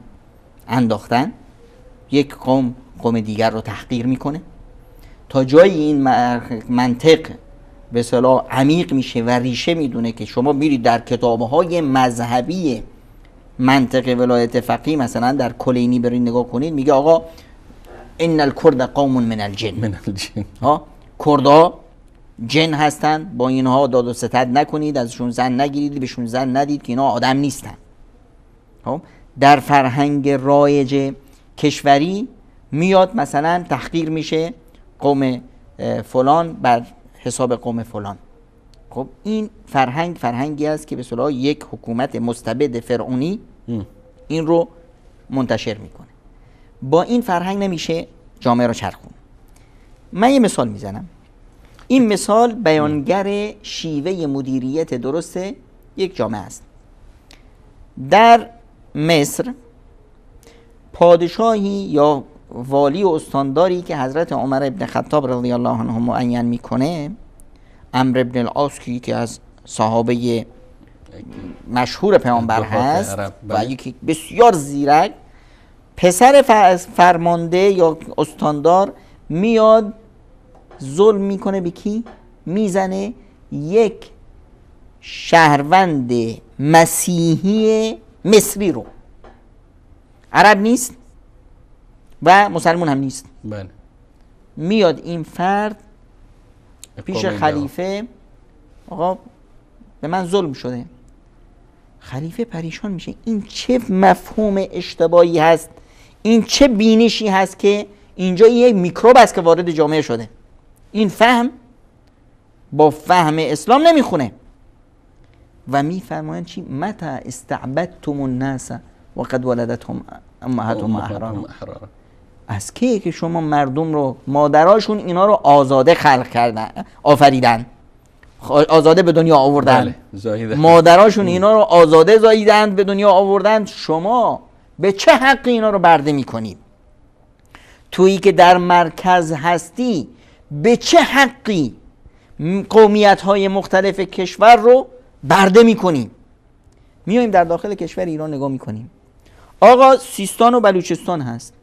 انداختن. یک قوم دیگر رو تحقیر میکنه تا جایی این منطق به اصطلاح عمیق میشه و ریشه میدونه که شما میرید در کتاب‌های مذهبی منطق ولایت فقیه، مثلا در کلینی برید نگاه کنید، میگه آقا ان الکرد قوم من الجن، کردها جن هستن، با اینها داد و ستد نکنید، ازشون زن نگیرید، بهشون زن ندید که اینا آدم نیستن. در فرهنگ رایج کشوری میاد مثلا تحقیر میشه قوم فلان بر حساب قوم فلان. خب این فرهنگی است که به اصطلاح یک حکومت مستبد فرعونی این رو منتشر میکنه. با این فرهنگ نمیشه جامعه رو چرخون. من یه مثال میزنم. این مثال بیانگر شیوه مدیریت درست یک جامعه است. در مصر پادشاهی یا والی و استانداری که حضرت عمر ابن خطاب رضی الله عنه معین میکنه، عمرو ابن العاص که از صحابه مشهور پیامبر هست و یکی بسیار زیرک، پسر فرمانده یا استاندار میاد ظلم میکنه به کی؟ میزنه یک شهروند مسیحی مصری رو، عرب نیست و مسلمان هم نیست. بله. میاد این فرد پیش خلیفه، آقا به من ظلم شده. خلیفه پریشان میشه، این چه مفهوم اشتباهی هست، این چه بینشی هست که اینجا یک میکروب است که وارد جامعه شده. این فهم با فهم اسلام نمیخونه و میفرمایند چی؟ متى استعبدتم الناس وقد ولدتهم امهاتهم احرارا. از کی که شما مردم رو، مادراشون اینا رو آزاده خلق کردن، آفریدن، آزاده به دنیا آوردن. بله. مادراشون اینا رو آزاده زاییدن، به دنیا آوردن. شما به چه حقی اینا رو برده میکنید؟ تویی که در مرکز هستی به چه حقی قومیت های مختلف کشور رو برده میکنیم؟ میایم در داخل کشور ایران نگاه میکنیم، آقا سیستان و بلوچستان هست،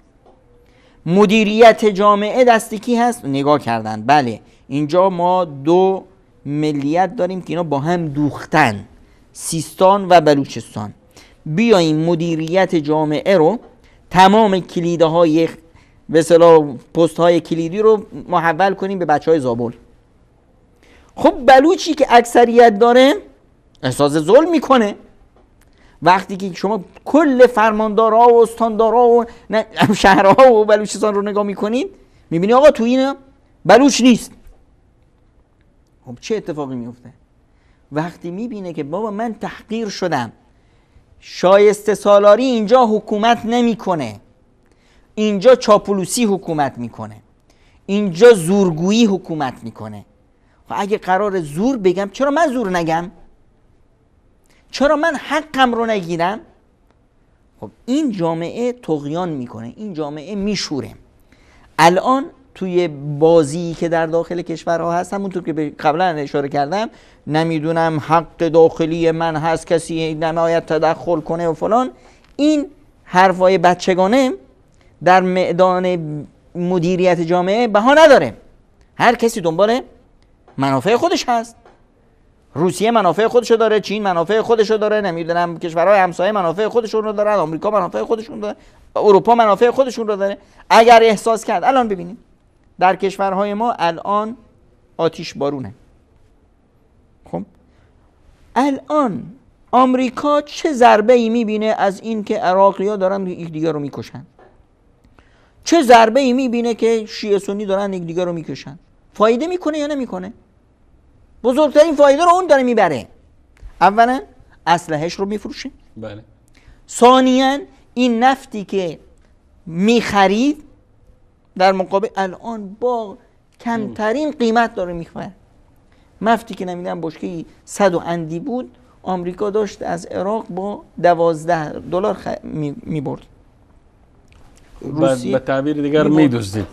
مدیریت جامعه دست کی هست؟ نگاه کردن، بله اینجا ما دو ملیت داریم که اینا با هم دوختن، سیستان و بلوچستان. بیاییم مدیریت جامعه رو، تمام کلیدهای به اصطلاح پست های کلیدی رو محول کنیم به بچه های زابل. خب بلوچی که اکثریت داره احساس ظلم میکنه. وقتی که شما کل فرماندارها و استاندارها و شهرها و بلوچستان رو نگاه میکنید، میبینی آقا تو این بلوچ نیست. خب چه اتفاقی میفته؟ وقتی میبینه که بابا من تحقیر شدم، شایسته سالاری اینجا حکومت نمیکنه، اینجا چاپلوسی حکومت میکنه، اینجا زورگویی حکومت میکنه. خب اگه قرار زور بگم، چرا من زور نگم؟ چرا من حقم رو نگیرم؟ خب این جامعه طغیان میکنه، این جامعه میشوره. الان توی بازی که در داخل کشورها هست، همونطور که قبلا اشاره کردم، نمیدونم حق داخلی من هست، کسی نباید تدخل کنه و فلان، این حرفای بچگانه در میدان مدیریت جامعه بها نداره. هر کسی دنبال منافع خودش هست. روسیه منافع خودشو داره، چین منافع خودشو داره، نمیدونم کشورهای همسایه منافع خودشون رو دارن، آمریکا منافع خودشون داره، اروپا منافع خودشون رو داره. اگر احساس کرد، الان ببینید در کشورهای ما الان آتش بارونه. خب الان آمریکا چه ضربه ای میبینه از این که عراقی‌ها دارن یکدیگر رو میکشن؟ چه ضربه ای میبینه که شیعه سنی دارن یکدیگر رو میکشن؟ فایده میکنه یا نمیکنه؟ بزرگترین فایده رو اون داره میبره. اولا اسلحه‌اش رو میفروشه. بله. ثانیاً این نفتی که میخرید در مقابل الان با کمترین قیمت داره میخره. نفتی که نمیدونم بشکه 100 و اندی بود، آمریکا داشت از عراق با $12 میبرد. روسیه به تعبیر دیگر میدزدید،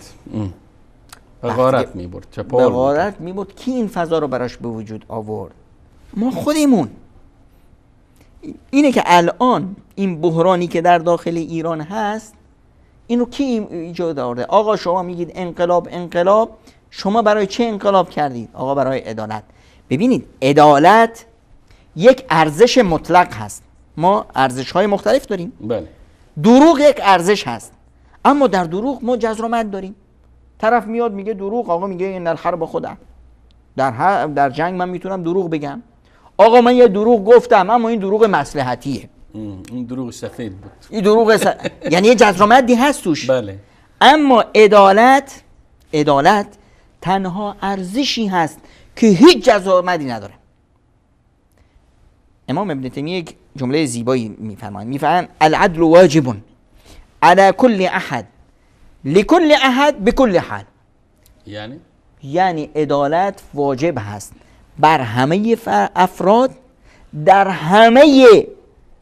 به غارت میبرد، به غارت میبرد. کی این فضا رو براش به وجود آورد؟ ما خودمون. اینه که الان این بحرانی که در داخل ایران هست، اینو کی ایجاد آورده؟ آقا شما میگید انقلاب انقلاب، شما برای چه انقلاب کردید؟ آقا برای عدالت. ببینید عدالت یک ارزش مطلق هست، ما ارزش های مختلف داریم. بله. دروغ یک ارزش هست، اما در دروغ ما جزر و مد داریم. طرف میاد میگه دروغ، آقا میگه این الحرب خودم، در جنگ من میتونم دروغ بگم. آقا من یه دروغ گفتم اما این دروغ مصلحتیه، این دروغ سفید بود، این دروغ یعنی یه جزر و مدی هست توش. بله. اما عدالت تنها ارزشی هست که هیچ جزر و مدی نداره. امام ابن تیمیه یک جمله زیبایی میفرمایند العدل واجب على كل احد لكل احد بكل حال. یعنی عدالت واجب هست بر همه افراد در همه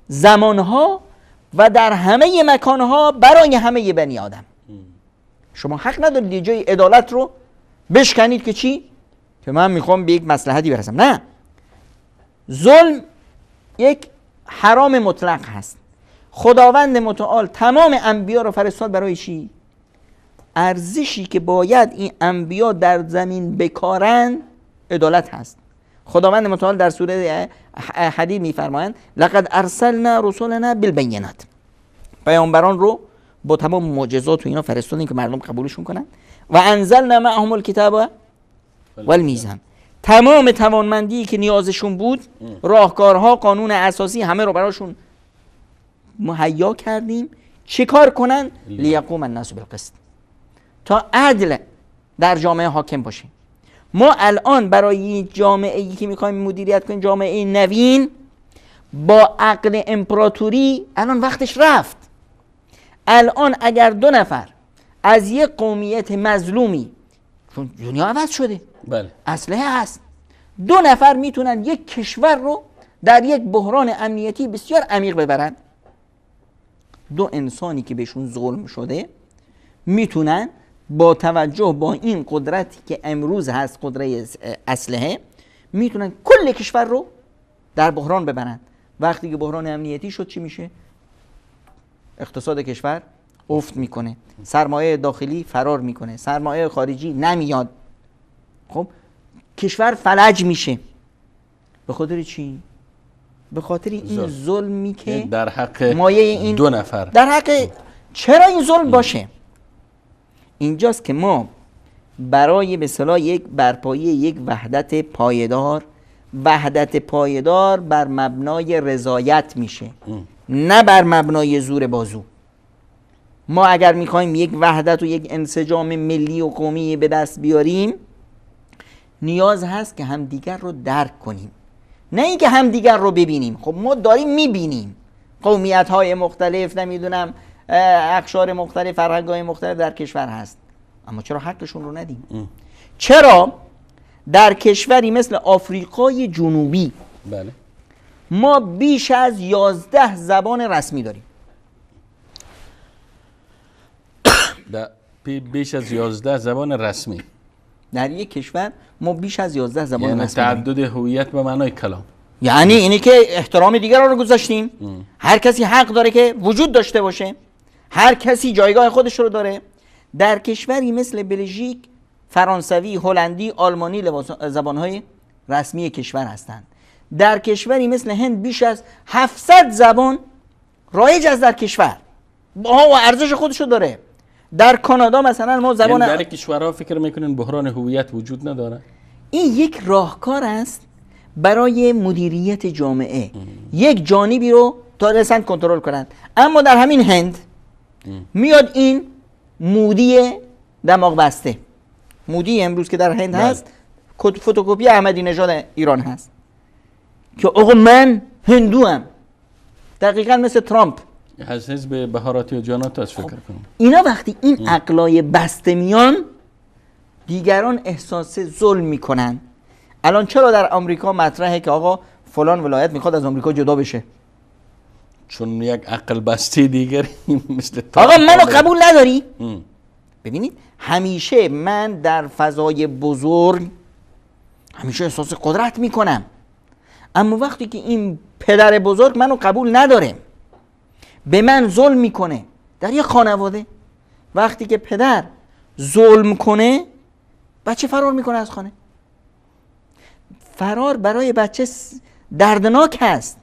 زمانها و در همه مکانها برای همه بنی آدم. شما حق ندارید یه جای عدالت رو بشکنید که چی؟ که من میخوام به یک مصلحتی برسم. نه، ظلم یک حرام مطلق هست. خداوند متعال تمام انبیا رو فرستاد برای چی؟ ارزشی که باید این انبیا در زمین بکارن عدالت هست. خداوند متعال در سوره حدید میفرمایند لقد ارسلنا رسولنا بالبینات، پیامبران رو با تمام معجزات و اینا فرستادیم که مردم قبولشون کنن. و انزلنا معهم الکتاب والمیزان، تمام توانمندی که نیازشون بود، راهکارها، قانون اساسی، همه رو براشون مهیا کردیم. چه کار کنن؟ لیقوم الناس بالقسط، تا عدل در جامعه حاکم باشه. ما الان برای جامعه ای که میخوایم مدیریت کنیم، جامعه نوین با عقل امپراتوری، الان وقتش رفت. الان اگر دو نفر از یک قومیت مظلومی، چون دنیا عوض شده، بله، اسلحه هست، دو نفر میتونن یک کشور رو در یک بحران امنیتی بسیار عمیق ببرن. دو انسانی که بهشون ظلم شده میتونن با توجه با این قدرتی که امروز هست، قدرت اسلحه، میتونن کل کشور رو در بحران ببرن. وقتی که بحران امنیتی شد چی میشه؟ اقتصاد کشور افت میکنه، سرمایه داخلی فرار میکنه، سرمایه خارجی نمیاد. خب کشور فلج میشه. به خاطر چی؟ به خاطر این ظلمی که در حق مایه این دو نفر، در حق. چرا این ظلم باشه؟ اینجاست که ما برای به اصطلاح یک برپایی یک وحدت پایدار بر مبنای رضایت میشه، نه بر مبنای زور بازو. ما اگر میخوایم یک وحدت و یک انسجام ملی و قومی به دست بیاریم، نیاز هست که همدیگر رو درک کنیم، نه اینکه همدیگر رو ببینیم. خب ما داریم میبینیم قومیت های مختلف، نمیدونم اقشار مختلف، فرهنگ‌های مختلف در کشور هست، اما چرا حقشون رو ندیم؟ چرا در کشوری مثل آفریقای جنوبی بله، ما بیش از 11 زبان رسمی داریم؟ بیش از 11 زبان رسمی در یک کشور ما بیش از 11 زبان یعنی رسمی داریم. تعدد هویت به معنای کلام، یعنی اینی که احترام دیگر رو گذاشتیم. هر کسی حق داره که وجود داشته باشه، هر کسی جایگاه خودش رو داره. در کشوری مثل بلژیک فرانسوی، هلندی، آلمانی زبانهای رسمی کشور هستند. در کشوری مثل هند بیش از 700 زبان رایج است در کشور، باها و ارزش خودش رو داره. در کانادا مثلا ما زبان در کشورها فکر میکنین بحران هویت وجود نداره؟ این یک راهکار است برای مدیریت جامعه، یک جانبی رو تا رسن کنترل کنند. اما در همین هند میاد این مودی دماغ بسته، مودی امروز که در هند هست فتوکپی احمدی نژاد ایران هست که آقا من هندوام، دقیقا مثل ترامپ از حزب بهاراتی و جانات فکر کنم. اینا وقتی این عقلای بسته میان، دیگران احساس ظلم میکنن. الان چرا در آمریکا مطرحه که آقا فلان ولایت میخواد از آمریکا جدا بشه؟ چون یک عقل بسته دیگری مثل آقا منو قبول نداری؟ ببینید همیشه من در فضای بزرگ همیشه احساس قدرت میکنم، اما وقتی که این پدر بزرگ منو قبول نداره، به من ظلم میکنه، در یک خانواده وقتی که پدر ظلم کنه بچه فرار میکنه از خانه. فرار برای بچه دردناک هست،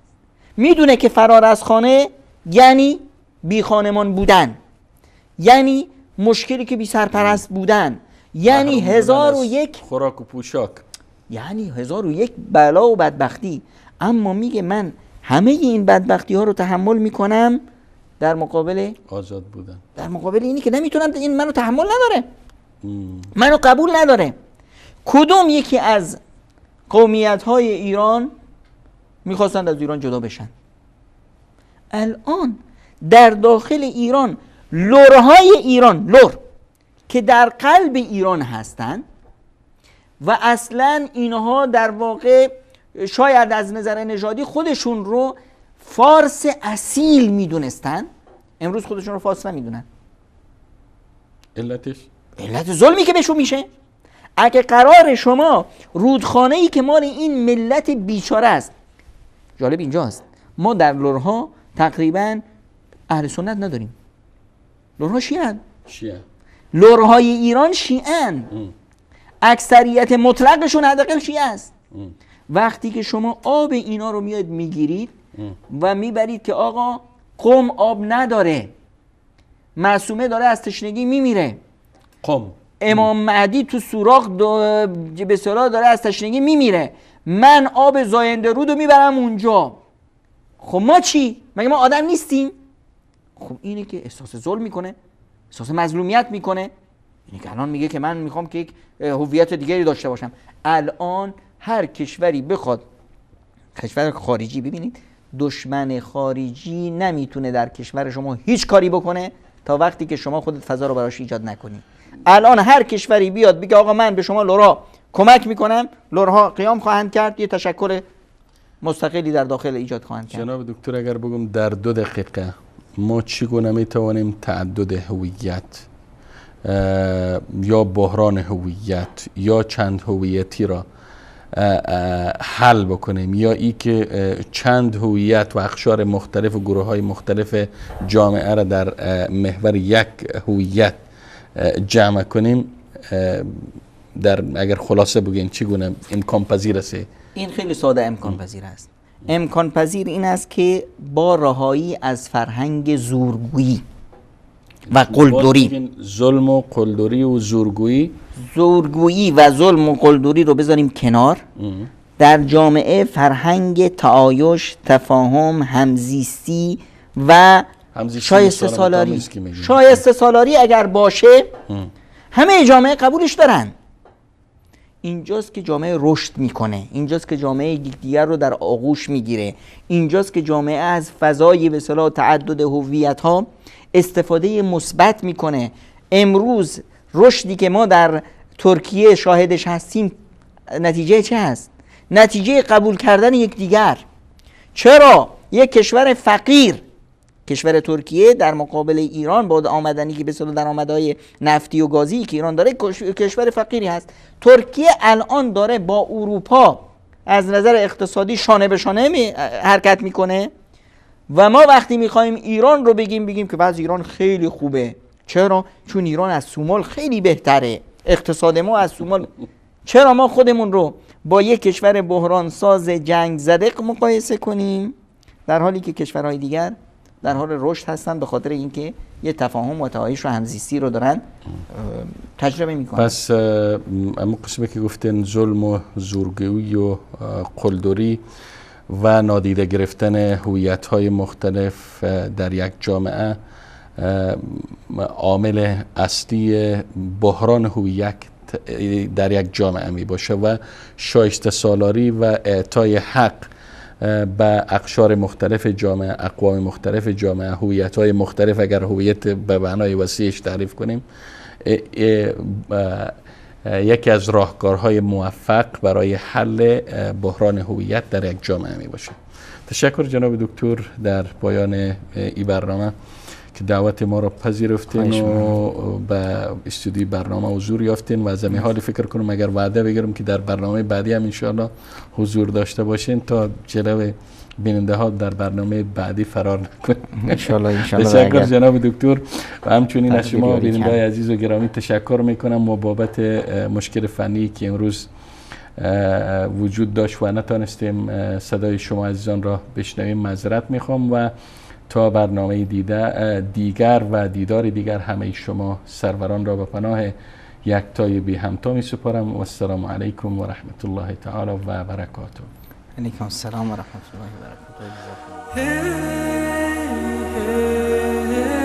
میدونه که فرار از خانه یعنی بی خانمان بودن، یعنی مشکلی که بی سرپرست بودن، یعنی 1001 خوراک و پوشاک، یعنی 1001 بلا و بدبختی. اما میگه من همه این بدبختی ها رو تحمل میکنم در مقابل آزاد بودن، در مقابل اینی که نمیتونم، این منو تحمل نداره، منو قبول نداره. کدوم یکی از قومیت های ایران میخواستند از ایران جدا بشن؟ الان در داخل ایران لرهای ایران، لر که در قلب ایران هستند و اصلا اینها در واقع شاید از نظر نژادی خودشون رو فارس اصیل میدونستن، امروز خودشون رو فارس نمیدونن. علتش؟ علت ظلمی که بهشون میشه. اگه قرار شما رودخانه ای که مال این ملت بیچاره است، جالب اینجاست ما در لرها تقریبا اهل سنت نداریم، لرها شیعن، لرهای ایران شیعن، اکثریت مطلقشون حداقل شیعه است. وقتی که شما آب اینا رو میاد میگیرید و میبرید که آقا قم آب نداره، معصومه داره از تشنگی میمیره، قم امام مهدی تو سوراخ به اصطلاح داره از تشنگی میمیره، من آب زاینده رود رو میبرم اونجا، خب ما چی؟ مگه ما آدم نیستیم؟ خب اینه که احساس ظلم میکنه، احساس مظلومیت میکنه. اینه که الان میگه که من میخوام که یک هویت دیگری داشته باشم. الان هر کشوری بخواد، کشور خارجی، ببینید دشمن خارجی نمیتونه در کشور شما هیچ کاری بکنه تا وقتی که شما خودت فضا رو براش ایجاد نکنی. الان هر کشوری بیاد بگه آقا من به شما لرها کمک میکنم، لرها قیام خواهند کرد، یه تشکل مستقلی در داخل ایجاد خواهند کرد. جناب دکتر اگر بگم در 2 دقیقه ما چگونه میتوانیم تعدد هویت یا بحران هویت یا چند هویتی را حل بکنیم، یا ای که چند هویت و اقشار مختلف و گروه های مختلف جامعه را در محور یک هویت جمع کنیم، اگر خلاصه بگین چگونه امکان پذیر است؟ این خیلی ساده امکان پذیر است. امکان پذیر این است که با رهایی از فرهنگ زورگویی و قلدری، ظلم و قلدری و زورگویی و ظلم و قلدری رو بذاریم کنار، در جامعه فرهنگ تعایش، تفاهم، همزیستی و شایسته سالاری، شایسته سالاری اگر باشه همه جامعه قبولش دارن. اینجاست که جامعه رشد میکنه، اینجاست که جامعه دیگر رو در آغوش میگیره، اینجاست که جامعه از فضای به اصطلاح تعدد هویت ها استفاده مثبت میکنه. امروز رشدی که ما در ترکیه شاهدش هستیم نتیجه چه هست؟ نتیجه قبول کردن یکدیگر. چرا یک کشور فقیر، کشور ترکیه در مقابل ایران با آمدنی که به اصطلاح درآمدهای نفتی و گازی که ایران داره، کشور فقیری هست. ترکیه الان داره با اروپا از نظر اقتصادی شانه به شانه حرکت میکنه و ما وقتی میخوایم ایران رو بگیم که وضع ایران خیلی خوبه. چرا؟ چون ایران از سومال خیلی بهتره، اقتصاد ما از سومال. چرا ما خودمون رو با یک کشور بحران ساز جنگ زده مقایسه کنیم در حالی که کشورهای دیگر در حال رشد هستن به خاطر اینکه یه تفاهم و تعایش و همزیستی رو دارن تجربه میکنن. پس اما قسمه که گفتن ظلم و زورگویی و قلدری و نادیده گرفتن هویت‌های مختلف در یک جامعه عامل اصلی بحران هویت در یک جامعه می باشه و شایسته سالاری و اعطای حق به اقشار مختلف جامعه، اقوام مختلف جامعه، هویت‌های مختلف، اگر هویت به معنای وسیعش تعریف کنیم، یکی از راهکارهای موفق برای حل بحران هویت در یک جامعه می باشه. تشکر جناب دکتر در پایان این برنامه که دعوت ما را پذیرفتین و به استودیوی برنامه حضور یافتین و از همین حالی فکر کنم اگر وعده بگیرم که در برنامه بعدی هم انشاءالله حضور داشته باشین تا جلوی بیننده ها در برنامه بعدی فرار نکنیم انشاءالله. تشکر جناب دکتر و همچنین از شما بیننده های عزیز و گرامی تشکر میکنم و بابت مشکل فنی که امروز وجود داشت و نتانستیم صدای شما عزیزان را بشنویم معذرت میخوام و تا برنامه دیگر و دیدار دیگر همه شما سروران را به پناه یکتای بی همتا می سپارم و السلام علیکم و رحمت الله تعالی و برکاته. علیکم السلام و رحمت الله و برکاته.